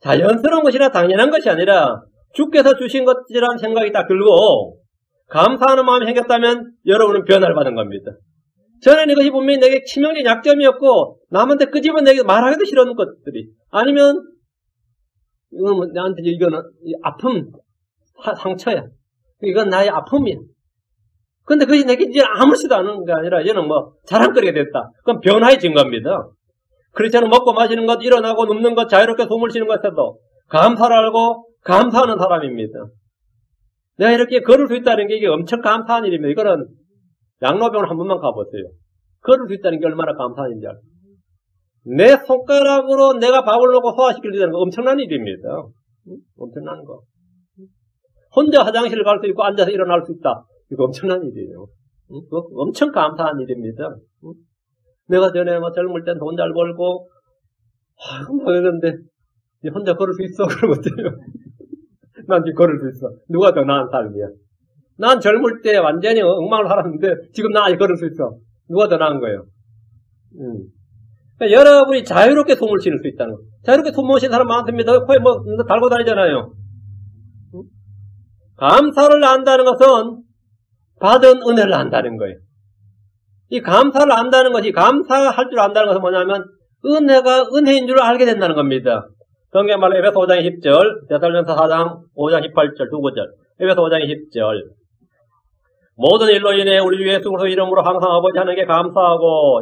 자연스러운 것이나 당연한 것이 아니라 주께서 주신 것이라는 생각이 딱 들고 감사하는 마음이 생겼다면 여러분은 변화를 받은 겁니다. 전에는 이것이 분명히 내게 치명적인 약점이었고 남한테 끄집어내게 말하기도 싫은 것들이 아니면 이거는 나한테 이거는 아픔, 상처야. 이건 나의 아픔이야. 근데 그것이 내게 이제 아무렇지도 않은 게 아니라 얘는 뭐 자랑거리가 됐다. 그럼 변화해진 겁니다. 크리스천은 먹고 마시는 것, 일어나고 눕는 것, 자유롭게 숨을 쉬는 것에도 감사를 알고 감사하는 사람입니다. 내가 이렇게 걸을 수 있다는 게 이게 엄청 감사한 일입니다. 이거는 양로병원 한 번만 가보세요. 걸을 수 있다는 게 얼마나 감사한 일인지 알아요. 내 손가락으로 내가 밥을 넣고 소화시킬 수 있다는 거 엄청난 일입니다. 엄청난 거. 혼자 화장실을 갈 수 있고 앉아서 일어날 수 있다. 이거 엄청난 일이에요. 엄청 감사한 일입니다. 내가 전에 뭐 젊을 땐 돈 잘 벌고, 뭐 이런데, 혼자 걸을 수 있어? 그러면 어때요? 난 지금 걸을 수 있어. 누가 더 나은 삶이야? 난 젊을 때 완전히 엉망을 살았는데, 지금 나 아직 걸을 수 있어. 누가 더 나은 거예요? 그러니까 여러분이 자유롭게 숨을 쉴 수 있다는 거. 자유롭게 숨 못 쉬는 사람 많습니다. 코에 뭐 달고 다니잖아요. 감사를 안다는 것은 받은 은혜를 안다는 거예요. 이 감사를 안다는 것이, 감사할 줄 안다는 것은 뭐냐면 은혜가 은혜인 줄 알게 된다는 겁니다. 성경 말로 에베소 5장 10절, 데살로니가서 4장 5장 18절, 두 구절. 에베소 5장 10절. 모든 일로 인해 우리 주 예수 그리스도 이름으로 항상 아버지 하나님께 감사하고,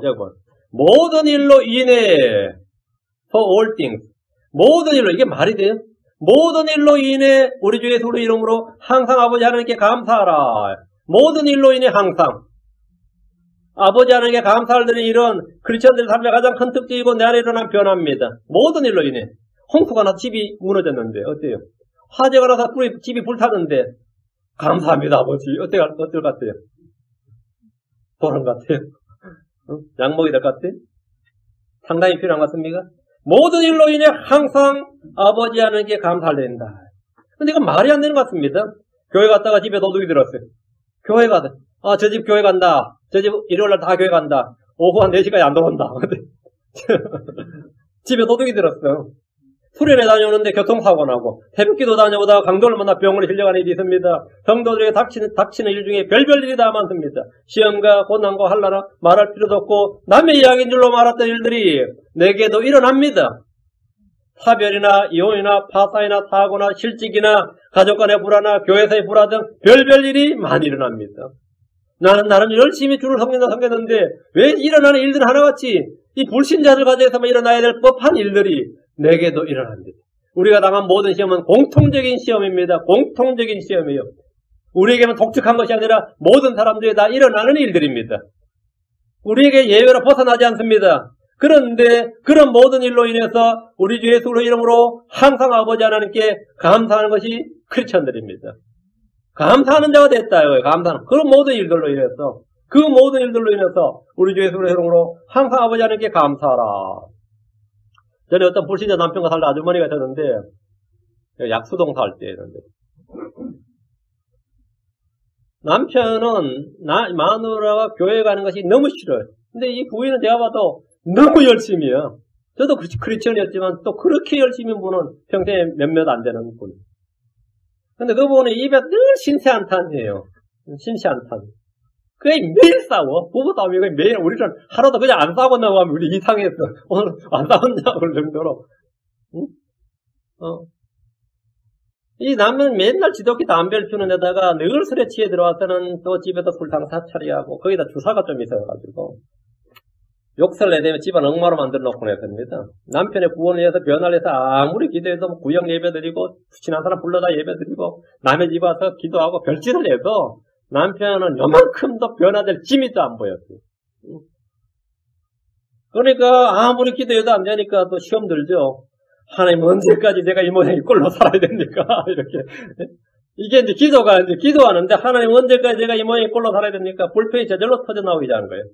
모든 일로 인해, for all things. 모든 일로, 이게 말이 돼요? 모든 일로 인해 우리 주 예수 그리스도 이름으로 항상 아버지 하나님께 감사하라. 모든 일로 인해 항상. 아버지 하나님께 감사를 드리는 일은 크리스천들의 삶의 가장 큰 특징이고 내 안에 일어난 변화입니다. 모든 일로 인해. 홍수가 나서 집이 무너졌는데 어때요? 화재가 나서 집이 불탔는데 감사합니다 아버지. 어떨 것 같아요? 보람 같아요? 양목이 될 것 같아요? 상당히 필요한 것 같습니까? 모든 일로 인해 항상 아버지 하나님께 감사를 드린다. 근데 이건 말이 안 되는 것 같습니다. 교회 갔다가 집에 도둑이 들었어요. 교회 가다. 저 집 교회 간다. 저 집 일요일날 다 교회 간다. 오후 한 4시까지 안 들어온다. 집에 도둑이 들었어요. 수련회 다녀오는데 교통사고 나고, 새벽기도 다녀오다가 강도를 만나 병원에 실려가는 일이 있습니다. 성도들에게 닥치는 일 중에 별별 일이 다 많습니다. 시험과 고난과 한나라 말할 필요도 없고, 남의 이야기인 줄로 말했던 일들이 내게도 일어납니다. 사별이나 이혼이나 파산이나 사고나 실직이나 가족 간의 불화나 교회에서의 불화 등 별별 일이 많이 일어납니다. 나는 나름 열심히 주를 섬겼는데 왜 일어나는 일들 하나같이 이 불신자들 가정에서만 일어나야 될 법한 일들이 내게도 일어납니다. 우리가 당한 모든 시험은 공통적인 시험입니다. 공통적인 시험이에요. 우리에게만 독특한 것이 아니라 모든 사람들이 다 일어나는 일들입니다. 우리에게 예외로 벗어나지 않습니다. 그런데 그런 모든 일로 인해서 우리 주 예수 그리스도 이름으로 항상 아버지 하나님께 감사하는 것이 크리스천들입니다. 감사하는 자가 됐다. 감사하는 그런 모든 일들로 인해서, 그 모든 일들로 인해서 우리 주 예수 그리스도 이름으로 항상 아버지 하나님께 감사하라. 전에 어떤 불신자 남편과 살다 아주머니가 있었는데, 약수동 살 때 이런데, 남편은 마누라가 교회 가는 것이 너무 싫어요. 근데 이 부인은 제가 봐도 너무 열심히 해요. 저도 크리스천이었지만 또 그렇게 열심히 분은 평생에 몇몇 안 되는 분. 근데 그분은 입에 늘 신세한탄이에요. 신세한탄. 그게 매일 싸워. 부부 싸움이 매일, 우리는 하루도 그냥 안 싸웠나고 하면 우리 이상했어. 오늘 안 싸웠냐고 그럴 정도로. 응? 이 남은 맨날 지독히 담배를 피우는 데다가 늘 술에 취해 들어와서는 또 집에서 술탕 사차리하고 거기다 주사가 좀 있어가지고 욕설 내대면 집안 엉마로 만들어 놓고 했습니다. 남편의 구원을 위해서 변화를 해서 아무리 기도해도 구역 예배 드리고 친한 사람 불러다 예배 드리고 남의 집 와서 기도하고 별짓을 해도 남편은 요만큼도 변화될 기미도 안 보였어요. 그러니까 아무리 기도해도 안 되니까 또 시험 들죠. 하나님 언제까지 제가 이 모양이 꼴로 살아야 됩니까? 이렇게. 이게 이제 기도하는데 하나님 언제까지 제가 이 모양이 꼴로 살아야 됩니까? 불평이 저절로 터져나오게 하는 거예요.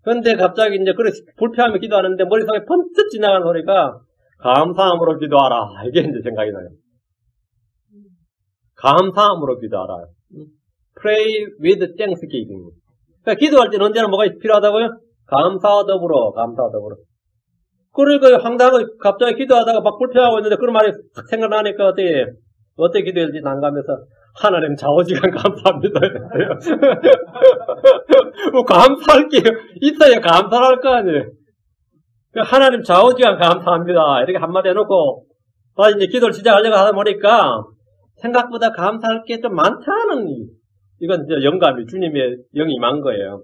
그런데 갑자기 이제 불평하며 기도하는데 머릿속에 번뜩 지나가는 소리가 감사함으로 기도하라. 이게 이제 생각이 나요. 감사함으로 기도하라. Pray with thanksgiving. 그러니까 기도할 때는 언제나 뭐가 필요하다고요? 감사와 더불어. 그러니까 황당하게 갑자기 기도하다가 막 불평하고 있는데 그런 말이 탁 생각나니까 어떻게 기도해야 될지 난감해서 하나님 좌우지간 감사합니다. 뭐 감사할 게 있어야 감사를 할 거 아니에요. 하나님 좌우지간 감사합니다. 이렇게 한마디 해놓고 다시 이제 기도를 시작하려고 하다 보니까 생각보다 감사할 게 좀 많다는, 이건 이제 영감이, 주님의 영이 임한 거예요.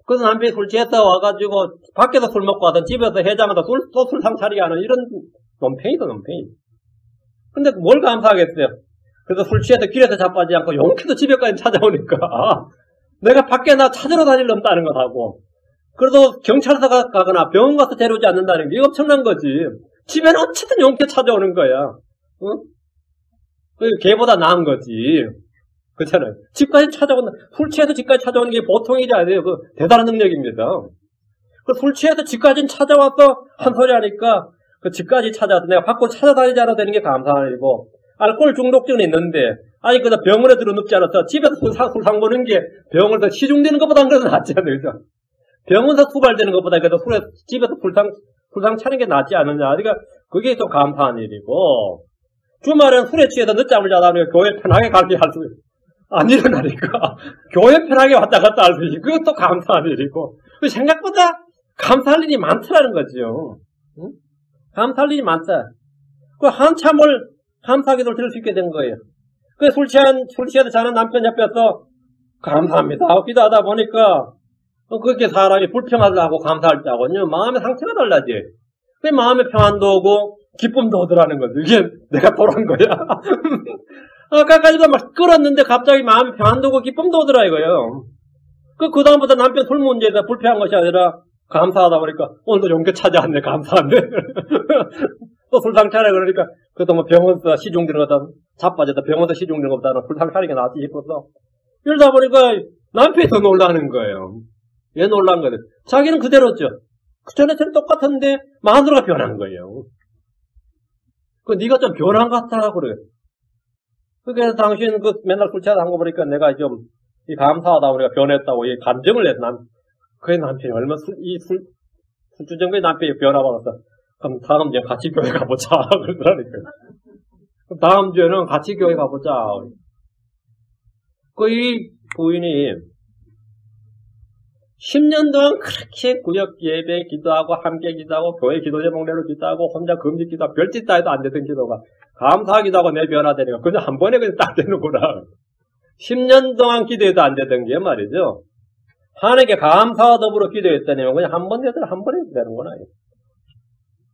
그래서 남편이 술 취해서 와가지고 밖에서 술 먹고 와서 집에서 해장하다 또 술상 차리게 하는 이런 논팽이다, 논팽이. 근데 뭘 감사하겠어요? 그래서 술 취해서 길에서 자빠지지 않고 용케도 집에까지 찾아오니까 내가 밖에 나 찾으러 다닐 놈 다는 것하고, 그래도 경찰서 가거나 병원 가서 데려오지 않는다는 게 엄청난 거지. 집에는 어쨌든 용케 찾아오는 거야. 응? 그게 걔보다 나은 거지. 그렇잖아요. 집까지 찾아온다. 술 취해서 집까지 찾아오는 게 보통 일이 아니에요. 그 대단한 능력입니다. 그 술 취해서 집까지 찾아와서 한 소리 하니까 그 집까지 찾아와서 내가 밖으로 찾아다니지 않아도 되는 게 감사한 일이고, 알코올 중독증은 있는데 아니 그다 병원에 들어눕지 않았어. 집에서 술 상 보는 게 병원에서 시중되는 것보다 안 그래도 낫지 않아요. 그죠? 병원에서 투발되는 것보다 그래도 집에서 불상 차는 게 낫지 않느냐. 그러니까 그게 좀 감사한 일이고, 주말엔 술에 취해서 늦잠을 자다 보니까 교회 편하게 갈게 할 수, 안 일어나니까, 교회 편하게 왔다 갔다 할 수 있고, 그것도 감사한 일이고, 생각보다 감사할 일이 많더라는 거죠. 응? 감사할 일이 많다. 한참을 감사 기도를 들을 수 있게 된 거예요. 술 취해서 자는 남편 옆에서 감사합니다 하고 기도하다 보니까, 그렇게 사람이 불평하려고 감사할 때하고는 마음의 상태가 달라져. 그 마음의 평안도 오고, 기쁨도 오더라는 거죠. 이게 내가 돌아온 거야. 아까까지도 막 끌었는데 갑자기 마음의 평안도 오고 기쁨도 오더라 이거예요. 그다음부터 남편 술 문제에서 불평한 것이 아니라 감사하다 보니까 오늘도 용기 찾아왔네. 감사한데. 또 술상 차려 그러니까 그것도 뭐 병원에서 시중 드는 것보다 자빠져서 병원에서 시중 드는 것보다는 술상 차리는 게 낫지 싶어서 이러다 보니까 남편이 더 놀라는 거예요. 왜 놀란 거예요? 자기는 그대로죠. 전에처럼 똑같은데 마누라가 변한 거예요. 네가 좀 변한 것 같아 그래. 그래서 당신 맨날 술 취하다 한 거 보니까 내가 좀 감사하다 보니까 변했다고 이 감정을 내서 그의 남편이 얼마나 술주정부의 남편이 변화받았어. 그럼 다음 주에 같이 교회 가보자. 그러더라니까. 다음 주에는 같이 교회 가보자. 이 부인이 10년 동안 그렇게 구역 예배 기도하고 함께 기도하고 교회 기도 제목대로 기도하고 혼자 금식 기도하고 별짓 다 해도 안 되던 기도가 감사하기도 하고 내 변화되니까 그냥 한 번에 그냥 딱 되는구나. 10년 동안 기도해도 안 되던 게 말이죠. 하나님께 감사와 더불어 기도했더니 그냥 한 번 해도 한 번에 되는구나.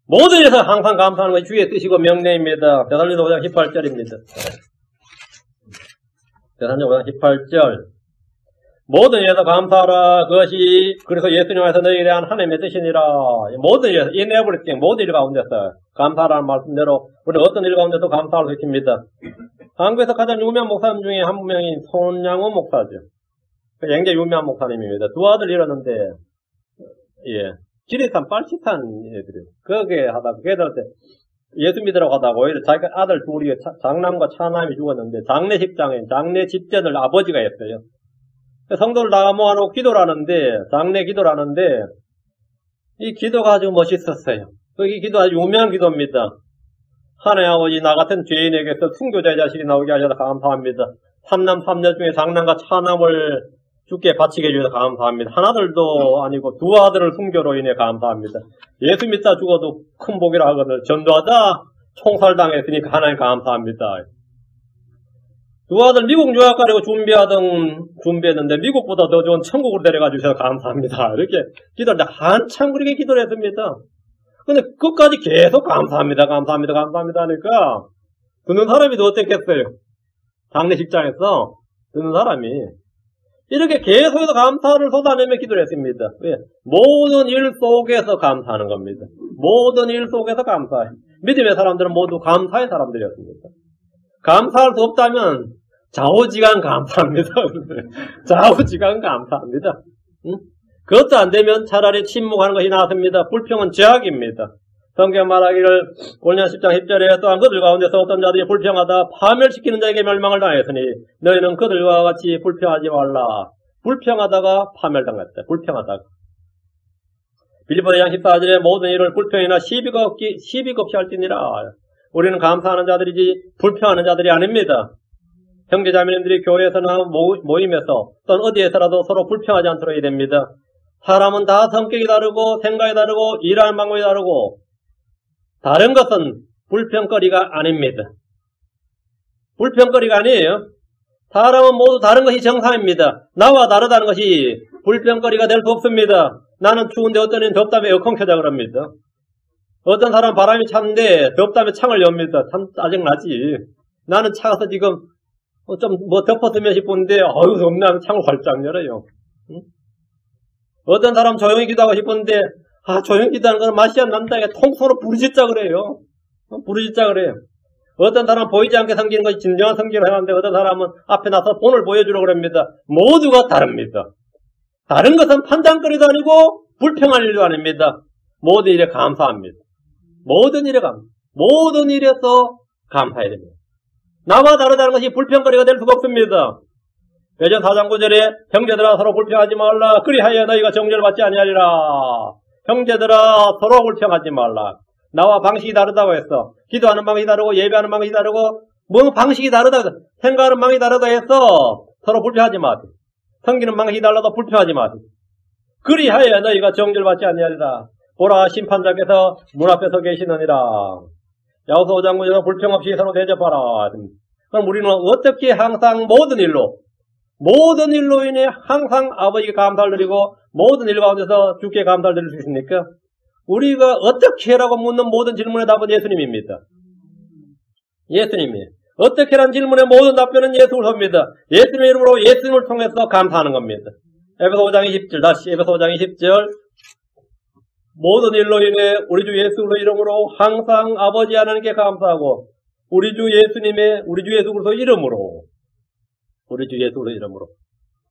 모든 일에서 항상 감사하는 것이 주의 뜻이고 명령입니다. 데살로니가 5장 18절입니다. 데살로니가 5장 18절. 모든 일에서 감사하라. 그것이 그래서 예수님께서 너희에 대한 하나님의 뜻이니라. 모든 일에서 in everything 모든 일 가운데서 감사하라는 말씀대로 우리 어떤 일 가운데서 감사를 시킵니다. 한국에서 가장 유명한 목사님 중에 한 명이 손양호 목사죠. 굉장히 유명한 목사님입니다. 두 아들 잃었는데 지리산 빨치산 애들이에요. 그게 하다가 걔들한테 예수 믿으라고 하다가 오히려 자기 아들 둘이 장남과 차남이 죽었는데 장례 집전을 아버지가 했어요. 성도를 다 모아놓고 기도를 하는데, 장례 기도를 하는데, 이 기도가 아주 멋있었어요. 이 기도 아주 유명한 기도입니다. 하나님 아버지, 나 같은 죄인에게서 순교자의 자식이 나오게 하셔서 감사합니다. 3남 3녀 중에 장남과 차남을 주께 바치게 해주셔서 감사합니다. 하나들도 아니고 두 아들을 순교로 인해 감사합니다. 예수 믿다 죽어도 큰 복이라 하거든요. 전도하다 총살당했으니까 하나님 감사합니다. 두 아들 미국 유학 가려고 준비했는데 미국보다 더 좋은 천국으로 데려가 주셔서 감사합니다. 이렇게 기도를 한참 그렇게 기도를 했습니다. 근데 끝까지 계속 감사합니다 하니까 듣는 사람이 더 어땠겠어요? 장례식장에서 듣는 사람이 이렇게 계속해서 감사를 쏟아내며 기도를 했습니다. 왜? 모든 일 속에서 감사하는 겁니다. 모든 일 속에서 감사해. 믿음의 사람들은 모두 감사의 사람들이었습니다. 감사할 수 없다면 좌우지간 감사합니다. 좌우지간 감사합니다. 응? 그것도 안 되면 차라리 침묵하는 것이 낫습니다. 불평은 죄악입니다. 성경 말하기를 골로새 10장 10절에 또한 그들 가운데서 어떤 자들이 불평하다 파멸시키는 자에게 멸망을 당했으니 너희는 그들과 같이 불평하지 말라. 불평하다가 파멸당했다. 불평하다가. 빌립보서 2장 14절에 모든 일을 불평이나 시비가 없이 할지니라. 우리는 감사하는 자들이지 불평하는 자들이 아닙니다. 형제자매님들이 교회에서나 모임에서 또는 어디에서라도 서로 불평하지 않도록 해야 됩니다. 사람은 다 성격이 다르고 생각이 다르고 일하는 방법이 다르고 다른 것은 불평거리가 아닙니다. 불평거리가 아니에요. 사람은 모두 다른 것이 정상입니다. 나와 다르다는 것이 불평거리가 될 수 없습니다. 나는 추운데 어떤 애는 덥다며 에어컨 켜자 그럽니다. 어떤 사람은 바람이 찬데 덥다며 창을 엽니다. 참 짜증나지. 나는 차가서 지금 좀 덮었으면 싶은데 어휴 덥나 창을 활짝 열어요. 응? 어떤 사람 조용히 기도하고 싶은데 조용히 기도하는 건 맛이 안 난다. 통째로 부르짖자 그래요. 부르짖자 그래요. 어떤 사람은 보이지 않게 섬기는 것이 진정한 섬기를 하는데 어떤 사람은 앞에 나서 본을 보여주려고 그럽니다. 모두가 다릅니다. 다른 것은 판단거리도 아니고 불평할 일도 아닙니다. 모든 일에 감사합니다. 모든 일에서 감사해야 됩니다. 나와 다르다는 것이 불평거리가 될 수가 없습니다. 외전 4장 9절에 형제들아 서로 불평하지 말라. 그리하여 너희가 정죄를 받지 아니하리라. 형제들아 서로 불평하지 말라. 나와 방식이 다르다고 했어. 기도하는 방식이 다르고 예배하는 방식이 다르고 뭐 방식이 다르다 해서 생각하는 방식이 다르다 해서 서로 불평하지 마세요. 섬기는 방식이 달라도 불평하지 마세요. 그리하여 너희가 정죄를 받지 아니하리라. 보라 심판자께서 문 앞에 서 계시느니라. 야고보서 5장 9절에 불평 없이 서로 대접하라. 그럼 우리는 어떻게 항상 모든 일로 인해 항상 아버지께 감사를 드리고 모든 일 가운데서 주께 감사를 드릴 수 있습니까? 우리가 어떻게 해라고 묻는 모든 질문의 답은 예수님입니다. 예수님이 어떻게란 질문의 모든 답변은 예수 그리스도입니다. 예수님의 이름으로 예수님을 통해서 감사하는 겁니다. 에베소 5장 20절 다시 에베소 5장 20절 모든 일로 인해 우리 주 예수 그리스도 이름으로 항상 아버지 하나님께 감사하고 우리 주 예수 그리스도 이름으로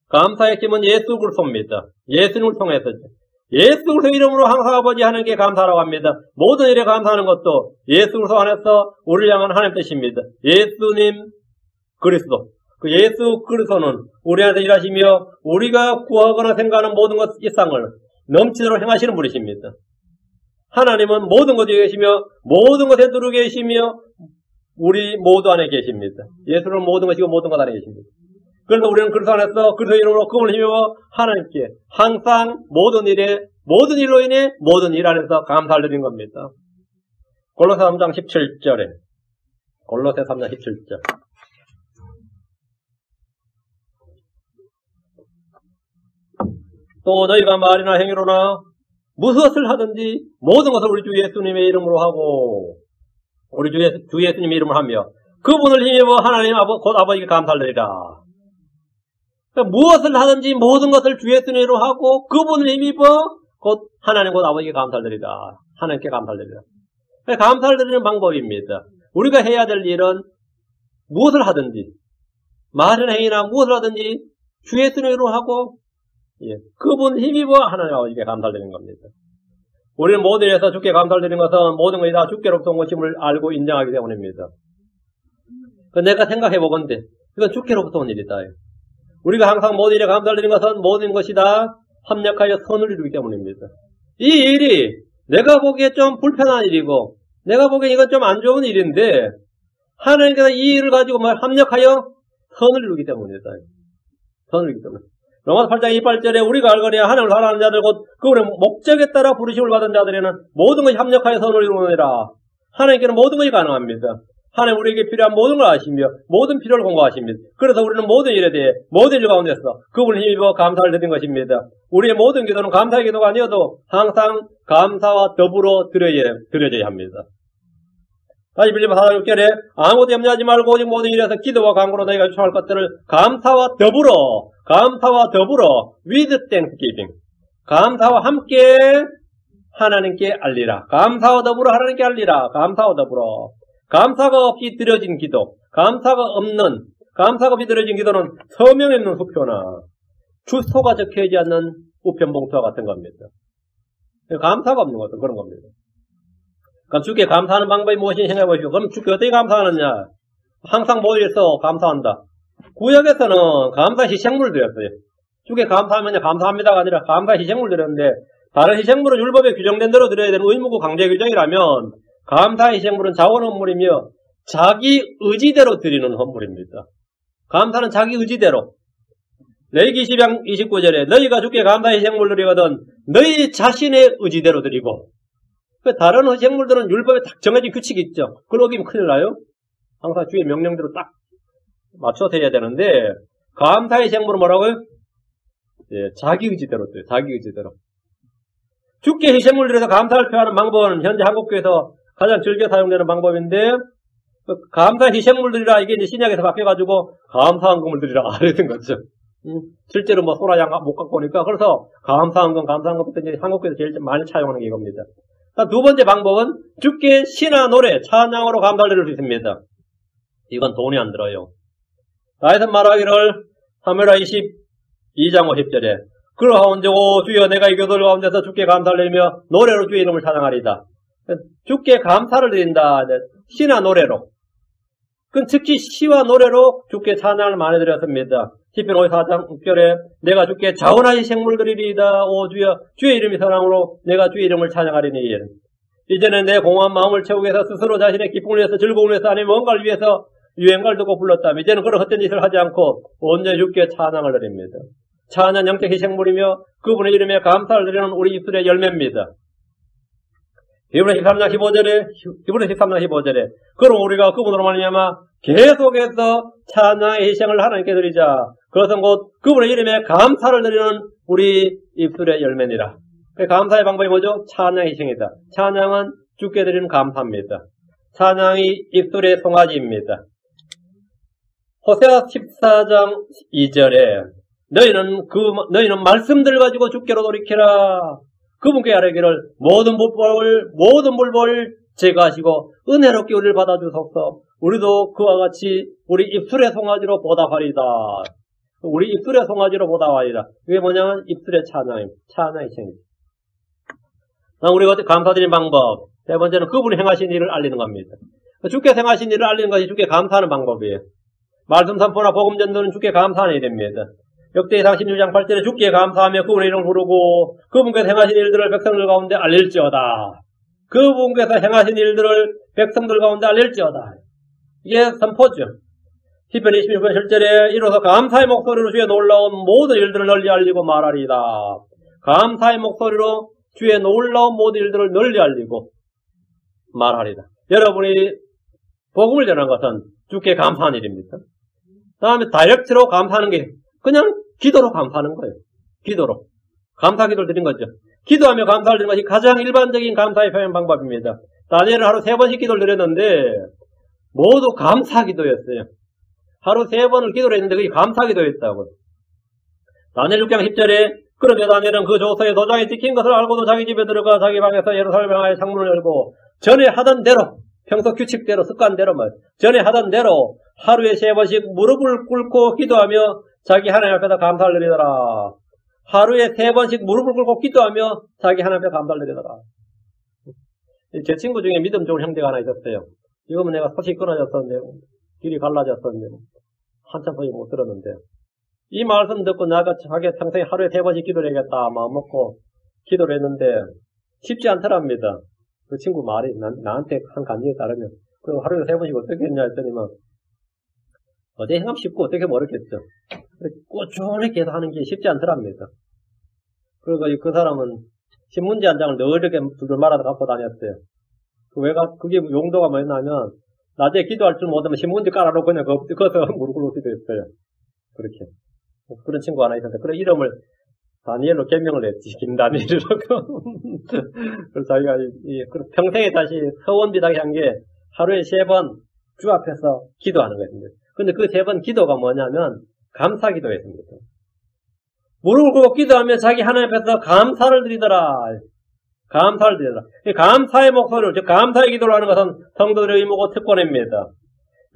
감사의 힘은 예수 그리스도입니다. 예수님을 통해서죠. 예수 그리스도 이름으로 항상 아버지 하나님께 감사하라고 합니다. 모든 일에 감사하는 것도 예수 그리스도 안에서 우리를 향한 하나님 뜻입니다. 예수님 그리스도. 그 예수 그리스도는 우리 안에서 일하시며 우리가 구하거나 생각하는 모든 것 이상을 넘치도록 행하시는 분이십니다. 하나님은 모든 것에 계시며 모든 것에 두루 계시며 우리 모두 안에 계십니다. 예수는 모든 것이고 모든 것 안에 계십니다. 그래서 우리는 그리스도 안에서 그리스도 이름으로 그분을 힘입어 하나님께 항상 모든 일로 인해 모든 일 안에서 감사를 드린 겁니다. 골로새 3장 17절에 골로새 3장 17절 또 너희가 말이나 행위로나 무엇을 하든지 모든 것을 우리 주 예수님의 이름으로 하고 우리 주 예수님의 이름을 하며 그분을 힘입어 하나님 곧 아버지께 감사를 드리라. 그러니까 무엇을 하든지 모든 것을 주 예수님으로 하고 그분을 힘입어 곧 하나님 곧 아버지께 감사를 드리라. 하나님께 감사를 드리라. 그러니까 감사를 드리는 방법입니다. 우리가 해야 될 일은 무엇을 하든지 말이나 행위나 무엇을 하든지 주 예수님으로 하고 그분 힘입어 하나님 아버지께 감사를 드리는 겁니다. 우리는 모든 일에서 주께 감사를 드리는 것은 모든 것이 다 주께로부터 온 것임을 알고 인정하기 때문입니다. 내가 생각해 보건대 이건 주께로부터 온 일이다. 우리가 항상 모든 일에 감사를 드리는 것은 모든 것이 다 합력하여 선을 이루기 때문입니다. 이 일이 내가 보기에 좀 불편한 일이고 내가 보기에 이건 좀 안 좋은 일인데 하나님께서 이 일을 가지고 합력하여 선을 이루기 때문입니다. 선을 이루기 때문에 로마서 8장 28절에 우리가 알거니와 하나님을 사랑하는 자들 곧 그분의 목적에 따라 부르심을 받은 자들에는 모든 것이 합력하여 선을 이루느니라. 하나님께는 모든 것이 가능합니다. 하나님 우리에게 필요한 모든 걸 아시며 모든 필요를 공고하십니다. 그래서 우리는 모든 일에 대해 모든 일 가운데서 그분을 힘입어 감사를 드린 것입니다. 우리의 모든 기도는 감사의 기도가 아니어도 항상 감사와 더불어 드려져야 합니다. 다시 빌립보 4장 6절에 아무것도 염려하지 말고 오직 모든 일에서 기도와 간구로 너희가 요청할 것들을 감사와 더불어 with thanksgiving 감사와 함께 하나님께 알리라. 감사와 더불어 하나님께 알리라. 감사와 더불어 감사가 없이 드려진 기도, 감사가 없이 드려진 기도는 서명이 없는 수표나 주소가 적혀있지 않는 우편봉투와 같은 겁니다. 감사가 없는 것도 그런 겁니다. 그럼 주께 감사하는 방법이 무엇인지 생각해 보십시오. 그럼 주께 어떻게 감사하느냐? 항상 모든 일에서 감사한다. 구약에서는 감사 희생물을 드렸어요. 주께 감사하면 감사합니다가 아니라 감사 희생물을 드렸는데 다른 희생물은 율법에 규정된 대로 드려야 되는 의무고 강제 규정이라면 감사 희생물은 자원 헌물이며 자기 의지대로 드리는 헌물입니다. 감사는 자기 의지대로. 레위기 20장 29절에 너희가 주께 감사 희생물 드리거든 너희 자신의 의지대로 드리고 다른 희생물들은 율법에 딱 정해진 규칙이 있죠. 그걸 어기면 큰일 나요. 항상 주의 명령대로 딱 맞춰서 해야 되는데 감사 희생물은 뭐라고요? 자기 의지대로 드려요. 자기 의지대로. 주께 희생물 드려서 감사를 표하는 방법은 현재 한국교회에서 가장 즐겨 사용되는 방법인데 감사 희생물들이라 이게 이제 신약에서 바뀌어가지고 감사헌금을 드리라 이랬던 거죠. 실제로 소라양 못 갖고 오니까 그래서 감사헌금 이제 한국교회에서 제일 많이 차용하는 게 이겁니다. 두 번째 방법은 주께 시나 노래, 찬양으로 감사를 드릴 수 있습니다. 이건 돈이 안 들어요. 다윗은 말하기를 사무엘하 22장 50절에 그러하온저고 주여 내가 이 교도를 가운데서 주께 감사를 드리며 노래로 주의 이름을 찬양하리다. 주께 감사를 드린다. 시나 노래로. 그건 특히 시와 노래로 주께 찬양을 많이 드렸습니다. 시편 54장 6절에 내가 주께 자원하신 생물들이리이다. 오 주여 주의 이름이 선함으로 내가 주의 이름을 찬양하리니. 이제는 내 공허한 마음을 채우기 위해서 스스로 자신의 기쁨을 위해서 즐거움을 위해서 아니면 뭔가를 위해서 유행가를 듣고 불렀다면 이제는 그런 헛된 짓을 하지 않고 온전히 주께 찬양을 드립니다. 찬양 영적 희생물이며 그분의 이름에 감사를 드리는 우리 입술의 열매입니다. 히브리 13장 15절에 그럼 우리가 그분으로 말미암아 계속해서 찬양의 희생을 하나님께 드리자. 그것은 곧 그분의 이름에 감사를 드리는 우리 입술의 열매니라. 감사의 방법이 뭐죠? 찬양의 희생이다. 찬양은 주께 드리는 감사입니다. 찬양이 입술의 송아지입니다. 호세아 14장 2절에 너희는 말씀들 가지고 주께로 돌이키라. 그분께 아뢰기를 모든 불법을 제거하시고 은혜롭게 우리를 받아주소서. 우리도 그와 같이 우리 입술의 송아지로 보답하리다. 우리 입술의 송아지로 보답하리다. 이게 뭐냐면 입술의 찬양입니다. 찬양의 희생입니다. 우리가 감사드리는 방법. 세 번째는 그분이 행하신 일을 알리는 겁니다. 주께 행하신 일을 알리는 것이 주께 감사하는 방법이에요. 말씀 선포나 복음 전도는 주께 감사하는 일입니다. 역대기상 16장 8절에 주께 감사하며 그분의 이름을 부르고 그분께서 행하신 일들을 백성들 가운데 알릴지어다. 그분께서 행하신 일들을 백성들 가운데 알릴지어다. 이게 선포죠. 시편 26편 7절에 이로써 감사의 목소리로 주의 놀라운 모든 일들을 널리 알리고 말하리이다. 감사의 목소리로 주의 놀라운 모든 일들을 널리 알리고 말하리다. 여러분이 복음을 전한 것은 주께 감사하는 일입니다. 다음에 다이렉트로 감사하는 게 그냥 기도로 감사하는 거예요. 기도로. 감사 기도를 드린 거죠. 기도하며 감사를 드리는 것이 가장 일반적인 감사의 표현 방법입니다. 다니엘은 하루 3번씩 기도를 드렸는데 모두 감사 기도였어요. 하루 3번을 기도를 했는데 그게 감사 기도였다고. 다니엘 6장 10절에 그러자 다니엘은 그 조서에 도장이 찍힌 것을 알고도 자기 집에 들어가 자기 방에서 예루살렘을 향하여 창문을 열고 전에 하던 대로 평소 규칙대로 습관대로 전에 하던 대로 하루에 3번씩 무릎을 꿇고 기도하며 자기 하나님 앞에서 감사를 드리더라. 하루에 3번씩 무릎을 꿇고 기도하며 자기 하나님 앞에 감사를 드리더라. 제 친구 중에 믿음 좋은 형제가 하나 있었어요. 이거면 내가 소식이 끊어졌었는데 길이 갈라졌었는데 한참 소식 못 들었는데 이 말씀 듣고 내가 자기 평소에 하루에 3번씩 기도를 해야겠다 마음 먹고 기도를 했는데 쉽지 않더랍니다. 그 친구 말이 나한테 한 간증에 따르면 그럼 하루에 3번씩 어떻게 했냐 했더니만 어제 행하면 쉽고 어떻게 모르겠죠. 꾸준히 계속 하는 게 쉽지 않더랍니다. 그리고 그 사람은 신문지 한 장을 늘 이렇게 둘둘 말아서 갖고 다녔어요. 그게 용도가 뭐였냐면 낮에 기도할 줄 못하면 신문지 깔아놓고 그냥 거기서 무릎 꿇고 기도했어요. 그렇게. 그런 친구 하나 있었는데 그런 이름을 다니엘로 개명을 했지. 김다니엘이라고. 그래서 자기가 평생에 다시 서원비당히 한 게 하루에 3번 주 앞에서 기도하는 거였습니다. 근데 그 3번 기도가 뭐냐면 감사 기도였습니다. 무릎을 꿇고 기도하며 자기 하나님 앞에서 감사를 드리더라. 감사를 드리더라. 감사의 목소리를, 즉 감사의 기도를 하는 것은 성도들의 의무고 특권입니다.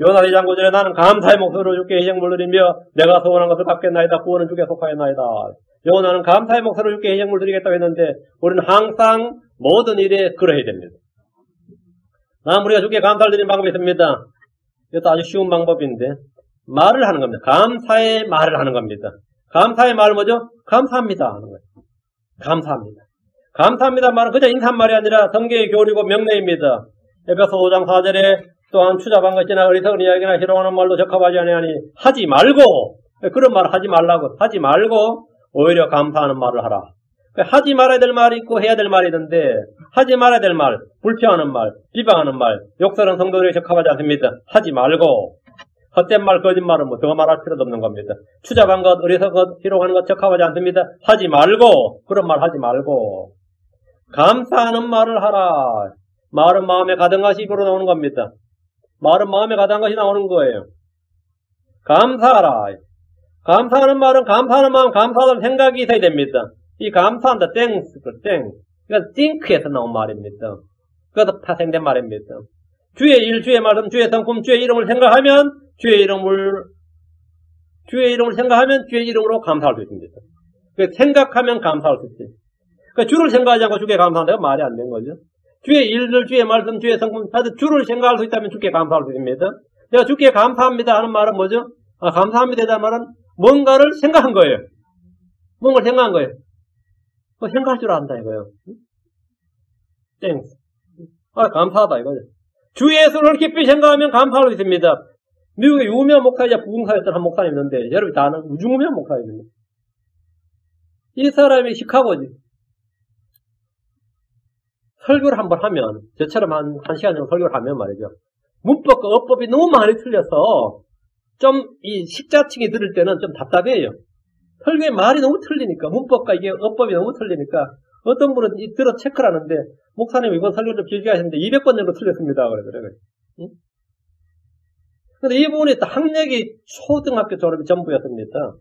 요나 2장 9절에 나는 감사의 목소리로 주께 희생물 드리며 내가 소원한 것을 받겠나이다. 구원은 주께 속하였나이다. 요나는 감사의 목소리로 주께 희생물 드리겠다고 했는데 우리는 항상 모든 일에 그러해야 됩니다. 다음 우리가 주께 감사를 드리는 방법이 있습니다. 이것도 아주 쉬운 방법인데 말을 하는 겁니다. 감사의 말을 하는 겁니다. 감사의 말은 뭐죠? 감사합니다 하는 거예요. 감사합니다. 감사합니다 말은 그냥 인사말이 아니라 성경의 교리고 명례입니다. 에베소 5장 4절에 또한 추잡한 것이나 어리석은 이야기나 희롱하는 말로 적합하지 아니하니 하지 말고 그런 말을 하지 말라고 하지 말고 오히려 감사하는 말을 하라. 하지 말아야 될 말이 있고 해야 될 말이 있는데 하지 말아야 될 말, 불평하는 말, 비방하는 말, 욕설은 성도들에게 적합하지 않습니다. 하지 말고 헛된 말, 거짓말은 뭐 더 말할 필요도 없는 겁니다. 추잡한 것, 어리석은 것, 희롱하는 것 적합하지 않습니다. 하지 말고 그런 말 하지 말고 감사하는 말을 하라. 말은 마음에 가득한 것이 입으로 나오는 겁니다. 말은 마음에 가득한 것이 나오는 거예요. 감사하라. 감사하는 말은 감사하는 마음, 감사하는 생각이 있어야 됩니다. 이 감사한다, 땡스, 땡. 이건 think에서 나온 말입니다. 그것도 파생된 말입니다. 주의 일, 주의 말씀, 주의 성품, 주의 이름을 생각하면 주의 이름으로 감사할 수 있습니다. 생각하면 감사할 수 있어요. 그러니까 주를 생각하지 않고 주께 감사한다고 말이 안 된 거죠. 주의 일들, 주의 말씀, 주의 성품, 하여튼 주를 생각할 수 있다면 주께 감사할 수 있습니다. 내가 주께 감사합니다 하는 말은 뭐죠? 감사합니다 하는 말은 뭔가를 생각한 거예요. 뭔가를 생각한 거예요. 생각할 줄 안다 이거예요. 땡. 감사하다 이거죠. 주 예수를 깊이 생각하면 감사할 수 있습니다. 미국의 유명한 목사이자 부흥사였던 한 목사님 있는데 여러분이 다 아는 유명한 목사입니다. 이 사람이 시카고지. 설교를 한번 하면 저처럼 한 시간 정도 설교를 하면 말이죠. 문법과 어법이 너무 많이 틀려서 좀 이 식자층이 들을 때는 좀 답답해요. 설교의 말이 너무 틀리니까 문법과 이게 어법이 너무 틀리니까 어떤 분은 들어 체크를 하는데 목사님 이번 설교 좀 길게 하셨는데 200번 정도 틀렸습니다. 그러더라고요. 응? 근데 이분이 학력이 초등학교 졸업이 전부였습니다.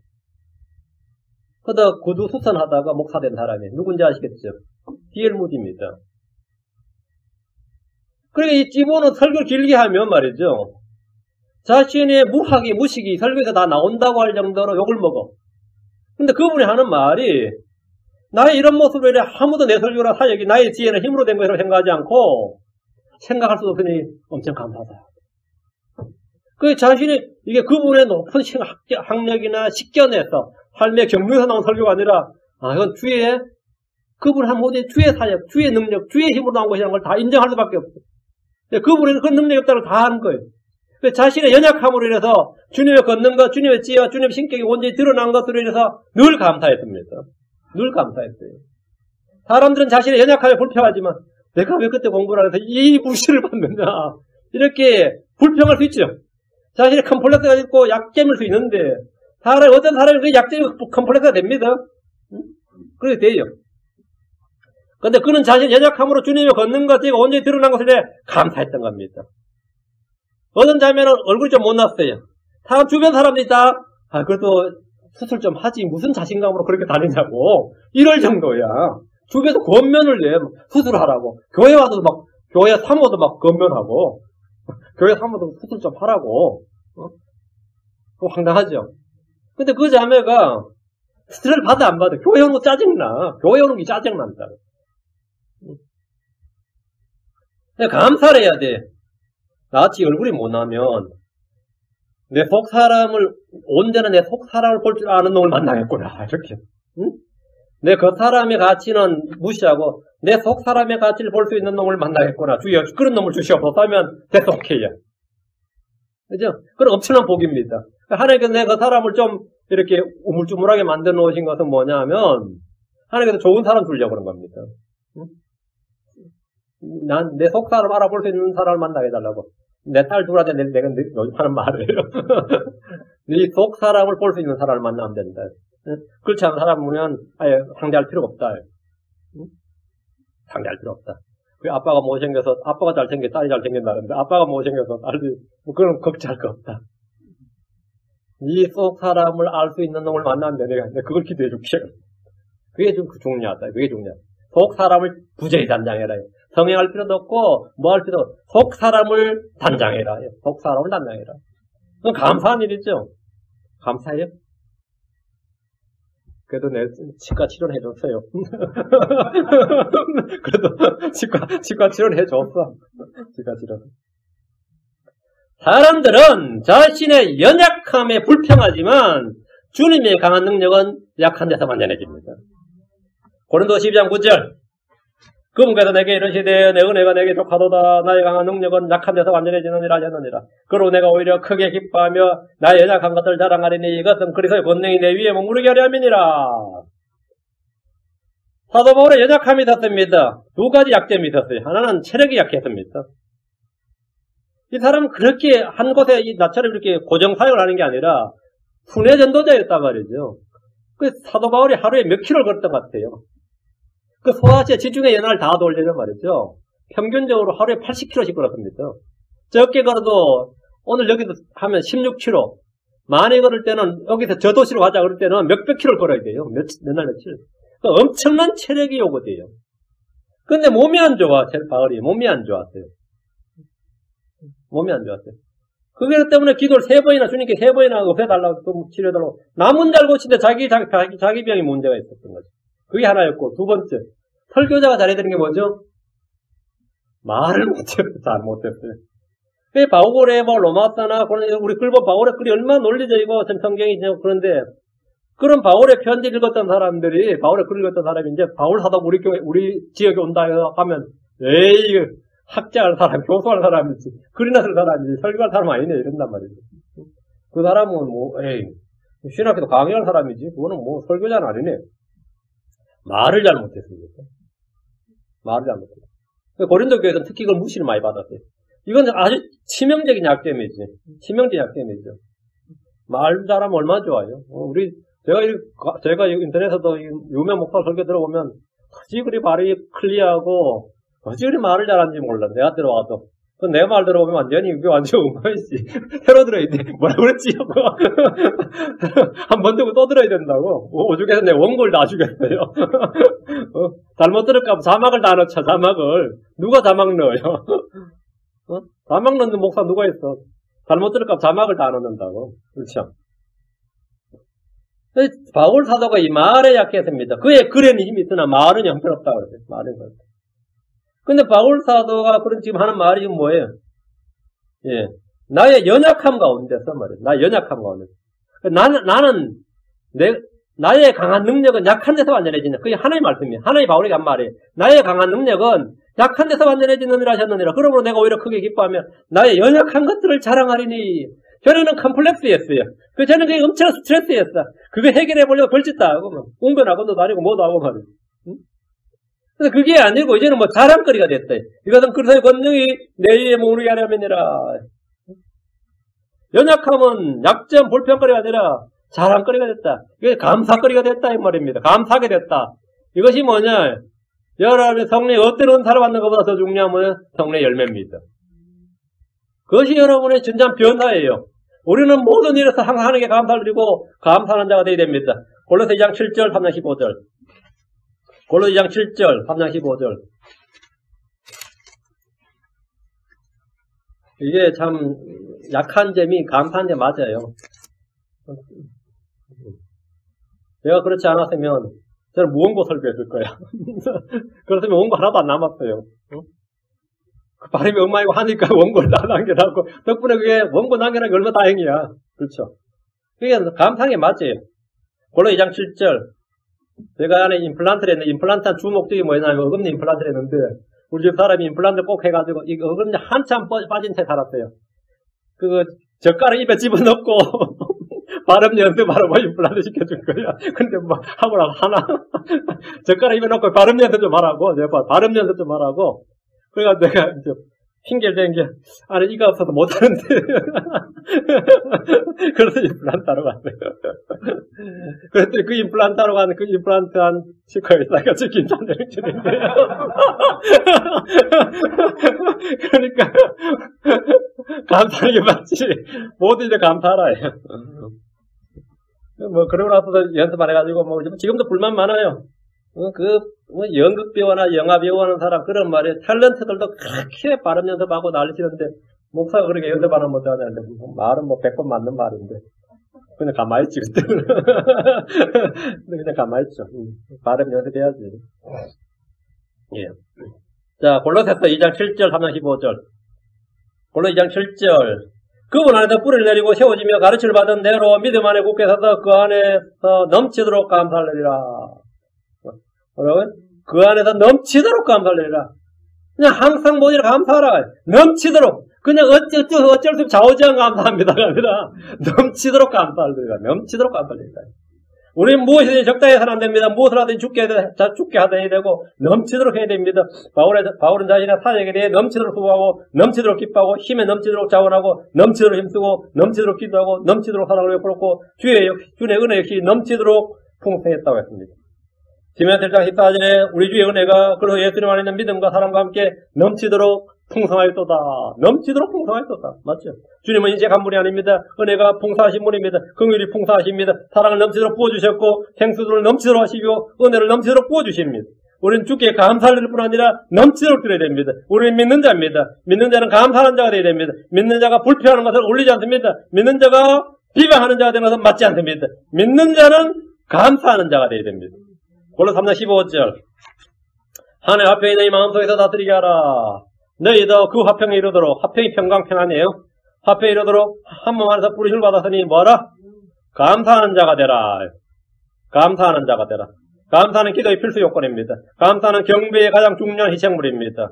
그러다 구두 수선하다가 목사 된 사람이 누군지 아시겠죠? D.L. 무디입니다. 그러니까 이분은 설교를 길게 하면 말이죠. 자신의 무학이 무식이 설교에서 다 나온다고 할 정도로 욕을 먹어. 근데 그분이 하는 말이 나의 이런 모습으로 이래 아무도 내 설교나 사역이 나의 지혜는 힘으로 된 것이라고 생각하지 않고 생각할 수 없으니 엄청 감사하다. 그 자신이 이게 그분의 높은 학력이나 식견에서 삶의 경륜에서 나온 설교가 아니라 이건 주의 그분 한 모든 주의 사역, 주의 능력, 주의 힘으로 나온 것이라는 걸 다 인정할 수밖에 없어. 그분이 그 능력이 없다는 걸 다 하는 거예요. 자신의 연약함으로 인해서 주님의 걷는것, 주님의 지혜와 주님의 신격이 온전히 드러난 것으로 인해서 늘 감사했습니다. 늘 감사했어요. 사람들은 자신의 연약함에 불평하지만 내가 왜 그때 공부를 안 해서 이 무시를 받느냐 이렇게 불평할 수 있죠. 자신의 컴플렉스가 있고 약점일 수 있는데 어떤 사람이 그 약점이 컴플렉스가 됩니다. 그렇게 돼요. 근데 그는 자신의 연약함으로 주님의 걷는것, 지혜가 온전히 드러난 것을 위해 감사했던 겁니다. 어떤 자매는 얼굴이 좀 못났어요. 주변 사람들이 다 그래도 수술 좀 하지 무슨 자신감으로 그렇게 다니냐고 이럴 정도야. 주변에서 권면을 내 수술하라고. 교회 와도 막 교회 사모도 막 권면하고 교회 사모도 수술 좀 하라고. 그거 황당하죠. 근데 그 자매가 스트레스를 받아 안 받아? 교회 오는 거 짜증나. 교회 오는 게 짜증난다. 감사를 해야 돼. 나같이 얼굴이 못나면 내 속 사람을 온전한 내 속 사람을 볼 줄 아는 놈을 만나겠구나 이렇게. 응? 내 그 사람의 가치는 무시하고 내 속 사람의 가치를 볼 수 있는 놈을 만나겠구나. 주여 그런 놈을 주시옵소서 하면 됐속해요. 그죠? 그건 엄청난 복입니다. 하나님께서 내 그 사람을 좀 이렇게 우물쭈물하게 만들어 놓으신 것은 뭐냐면 하나님께서 좋은 사람 주려고 그런 겁니다. 응? 난 내 속 사람 알아볼 수 있는 사람을 만나게 해달라고. 내 딸 둘한테 내가 요즘 하는 말이에요. 네 속 사람을 볼 수 있는 사람을 만나면 된다. 그렇지 않은 사람 보면 아예 상대할 필요가 없다. 상대할 필요 없다. 그 아빠가 못생겨서 아빠가 잘생겨 딸이 잘생긴다는데 아빠가 못생겨서 딸이 그런 걱정할 거 없다. 네 속 사람을 알 수 있는 놈을 만나면 되니까 그걸 기도해 줄게. 그게 좀 중요하다. 그게 중요하다. 속 사람을 부재히 단장해라. 성행할 필요도 없고 뭐 할 필요도 없고 속 사람을 단장해라. 속 사람을 단장해라. 그건 감사한 일이죠. 감사해요. 그래도 내 치과 치료는 해줬어요. 그래도 치과 치료는 해줬어. 치과 치료. 사람들은 자신의 연약함에 불평하지만 주님의 강한 능력은 약한 데서 만연해집니다. 고린도 12장 9절 그분께서 내게 이르시되 내 은혜가 내게 족하도다 나의 강한 능력은 약한 데서 완전해지느니라 하셨느니라. 그러고 내가 오히려 크게 기뻐하며 나의 연약한 것을 자랑하리니 이것은 그리스도의 권능이 내 위에 머무르게 하려 함이니라. 사도 바울의 연약함이 있었습니다. 두 가지 약점이 있었어요. 하나는 체력이 약했습니다. 이 사람은 그렇게 한 곳에 나처럼 이렇게 고정 사역을 하는 게 아니라 순회 전도자였단 말이죠. 그 사도 바울이 하루에 몇 킬로를 걸었던 것 같아요. 그 소아시아 지중해 연안을 다 돌려면 말이죠. 평균적으로 하루에 80km씩 걸었습니다. 적게 걸어도 오늘 여기서 하면 16km. 많이 걸을 때는 여기서 저 도시로 가자 그럴 때는 몇백 킬로를 걸어야 돼요. 몇 날 며칠. 그러니까 엄청난 체력이 요구돼요. 근데 몸이 안 좋아. 바울이 몸이 안 좋았어요. 몸이 안 좋았어요. 그게 때문에 기도를 3번이나 주님께 3번이나 없애달라고 치료해달라고 남은 잘 고치는데 자기 병이 문제가 있었던 거죠. 그게 하나였고 두 번째 설교자가 잘해야 되는 게 뭐죠? 말을 못해요. 잘 못했어요. 그 바울의 뭐 로마서나 우리 글본 바울의 글이 얼마나 논리적이고 성경이죠. 그런데 그런 바울의 편지 읽었던 사람들이 바울의 글 읽었던 사람이 이제 바울 사도 우리 교회 우리 지역에 온다 하면 에이 학자할 사람, 교수할 사람이지, 글이나 쓸 사람이지, 설교할 사람 아니네 이런단 말이죠. 그 사람은 뭐 에이 신학교도 강의할 사람이지 그거는 뭐 설교자는 아니네. 말을 잘못했습니다. 말을 잘못했어요. 고린도 교회에서는 특히 그걸 무시를 많이 받았어요. 이건 아주 치명적인 약점이지. 치명적인 약점이죠. 말 잘하면 얼마나 좋아요. 제가 인터넷에서도 유명 목사 설교 들어보면 어찌 그리 말이 클리어하고 어찌 그리 말을 잘하는지 몰라. 내가 들어와도. 내 말 들어보면 완전히 이게 완전 엉망이지. 새로 들어야 돼. 뭐라 그랬지? 한 번 듣고 또 들어야 된다고. 오죽해서 내 원고를 다 주겠어요. 잘못 들을까 자막을 다 넣자, 자막을. 누가 자막 넣어요? 자막 넣는 목사 누가 있어? 잘못 들을까 자막을 다 넣는다고. 그렇죠. 바울 사도가 이 말에 약했습니다. 그의 글에는 힘이 있으나 말은 형편없다 그러죠. 말은 형편없다. 근데 바울 사도가 그런 지금 하는 말이 뭐예요? 예. 나의 연약함 가운데서 말이에요. 나의 연약함 가운데서. 나는 나의 강한 능력은 약한 데서 완전해지냐. 그게 하나의 말씀이에요. 하나의 바울에게 한 말이에요. 나의 강한 능력은 약한 데서 완전해지느니라 하셨느니라. 그러므로 내가 오히려 크게 기뻐하며 나의 연약한 것들을 자랑하리니. 저는 컴플렉스였어요. 저는 그게 엄청 스트레스였어. 그거 해결해 보려고 벌짓 다 하고, 웅변학원도 다니고 뭐도 하고 말이에요. 그래서 그게 아니고 이제는 뭐 자랑거리가 됐어요. 이것은 그리스도의 권능이 내 위에 머무르게 하려면이라. 연약함은 약점 불평거리가 아니라 자랑거리가 됐다. 이게 감사거리가 됐다 이 말입니다. 감사하게 됐다. 이것이 뭐냐? 여러분의 성령의 어떤 은사를 받는 것보다 더 중요한 뭐냐? 성령의 열매입니다. 그것이 여러분의 진짜 변화예요. 우리는 모든 일에서 항상 하나님께 감사를 드리고 감사하는 자가 되어야 됩니다. 골로새 2장 7절, 3장 15절. 골로새 2장 7절, 3장 15절. 이게 참 약한 점이 감사한 점 맞아요. 내가 그렇지 않았으면 저는 무원고 설교했을 거야. 그렇다면 원고 하나도 안 남았어요. 그 발음이 엉망이고 하니까 원고를 다 남겨놨고 덕분에 그게 원고 남겨놓은 게 얼마나 다행이야. 그렇죠. 그게 감상에 맞지. 골로 2장 7절. 제가 안에 임플란트를 했는데 임플란트 주 목적이 뭐냐면 어금니 임플란트를 했는데 우리 집 사람이 임플란트 꼭 해가지고 이 어금니 한참 빠진 채 살았어요. 그 젓가락 입에 집어넣고 발음 연습하라고 임플란트 시켜준 거야. 근데 뭐 하고 나서 하나 젓가락 입에 넣고 발음 연습 좀 하라고 내가 발음 연습 좀 하라고. 그래가 내가 이제 핑계를 댄 게 안에 이가 없어서 못하는데 그래서 임플란트 하러 갔어요. 그랬더니 그 임플란트 하러 가는 그 임플란트 한 치과에 있다가 저 김찬대를 주는데 그러니까 감사하는 게 맞지. 모두 이제 감사하라 해요. 뭐 그러고 나서도 연습 안 해가지고 뭐 지금도 불만 많아요. 연극 배우나 영화 배우하는 사람, 그런 말에 탤런트들도 그렇게 발음 연습하고 난리치는데, 목사가 그렇게 연습하는 못 하냐는데, 말은 뭐 100번 맞는 말인데. 그냥 가만히 있지, 그때는. 그냥 가만히 있죠. 발음 연습해야지. 예. 자, 골로새서 2장 7절, 3장 15절. 골로 2장 7절. 그분 안에서 뿌리를 내리고 세워지며 가르침을 받은 대로 믿음 안에 굳게 서서 그 안에서 넘치도록 감사하리라. 여러분, 그 안에서 넘치도록 감사하리라. 그냥 항상 뭐지 감사하라. 넘치도록. 그냥 어쩔 수 없이 좌우지간 감사합니다. 아니라 넘치도록 감사하리라. 넘치도록 감사하리라. 우리는 무엇이든지 적당히 해서는 안 됩니다. 무엇을 하든지 죽게 하셔야 되고 넘치도록 해야 됩니다. 바울은 자신의 사역에 대해 넘치도록 수고하고 넘치도록 기뻐하고 힘에 넘치도록 자원하고 넘치도록 힘쓰고 넘치도록 기도하고 넘치도록 사랑을 베풀었고 주의 은혜 역시 넘치도록 풍성했다고 했습니다. 디모데 1장 14절에 우리 주의 은혜가 그리고 예수님 안에 있는 믿음과 사랑과 함께 넘치도록 풍성하였도다. 넘치도록 풍성하였도다. 맞죠? 주님은 인색 한 분이 아닙니다. 은혜가 풍성하신 분입니다. 긍휼이 풍성하십니다. 사랑을 넘치도록 부어주셨고 생수들을 넘치도록 하시고 은혜를 넘치도록 부어주십니다. 우리는 주께 감사할 뿐 아니라 넘치도록 드려야 됩니다. 우리는 믿는 자입니다. 믿는 자는 감사하는 자가 되어야 됩니다. 믿는 자가 불평하는 것을 올리지 않습니다. 믿는 자가 비방하는 자가 되는 것은 맞지 않습니다. 믿는 자는 감사하는 자가 되어야 됩니다. 골로 3장 15절. 하나님 앞에 있는 이 마음속에서 다스리게 하라. 너희도 그 화평에 이르도록, 화평이 평강평안이에요. 화평에 이르도록 한 몸 안에서 부르심을 받았으니 뭐라? 감사하는 자가 되라. 감사하는 자가 되라. 감사는 기도의 필수 요건입니다. 감사는 경배의 가장 중요한 희생물입니다.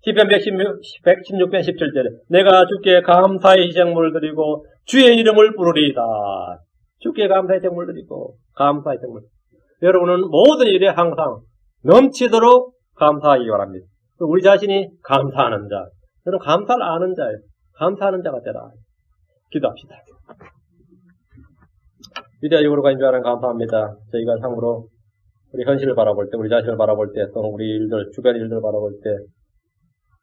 시편 116편 17절에 내가 주께 감사의 희생물을 드리고 주의 이름을 부르리이다. 주께 감사의 희생물을 드리고 감사의 희생물. 여러분은 모든 일에 항상 넘치도록 감사하기 바랍니다. 우리 자신이 감사하는 자, 여러분 감사를 아는 자예요. 감사하는 자가 되라. 기도합시다. 위대하시고 간주하는 감사합니다. 저희가 참으로 우리 현실을 바라볼 때, 우리 자신을 바라볼 때, 또는 우리 일들, 주변 일들을 바라볼 때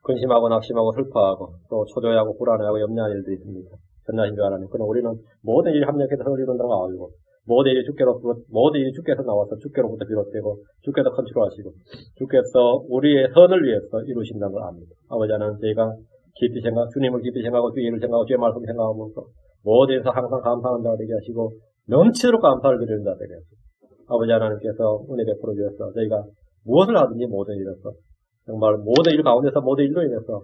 근심하고 낙심하고 슬퍼하고 또 초조해하고 불안해하고 염려하는 일들이 있습니다. 전나신 줄 알았는데, 그러나 우리는 모든 일이 합력해서 선을 이룬다고 알고 모든 일이 주께서 나와서 주께로부터 비롯되고 주께서 컨트롤하시고 주께서 우리의 선을 위해서 이루신다는 걸 압니다. 아버지 하나님, 저희가 깊이 주님을 깊이 생각하고 주의 일을 생각하고 주의 말씀을 생각하면서 모든 일에서 항상 감사하는 자가 되게 하시고 넘치도록 감사를 드리는 자가 되게 하시고 아버지 하나님께서 은혜 베풀어 주셔서 저희가 무엇을 하든지 모든 일에서 정말 모든 일 가운데서 모든 일로 인해서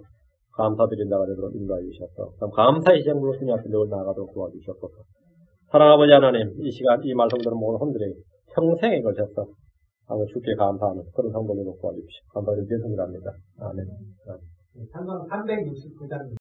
감사드린 자가 되도록 인도해 주셔서 감사의 희생물로 주님 앞에 늘 나아가도록 도와주셨소서. 사랑하는 아버지 하나님, 이 시간 이 말씀들은 모든 혼들에게 평생에 걸쳐서 주께 감사하는 그런 성도들로 도와주십시오. 감사드리겠습니다. 아멘. 상강 369장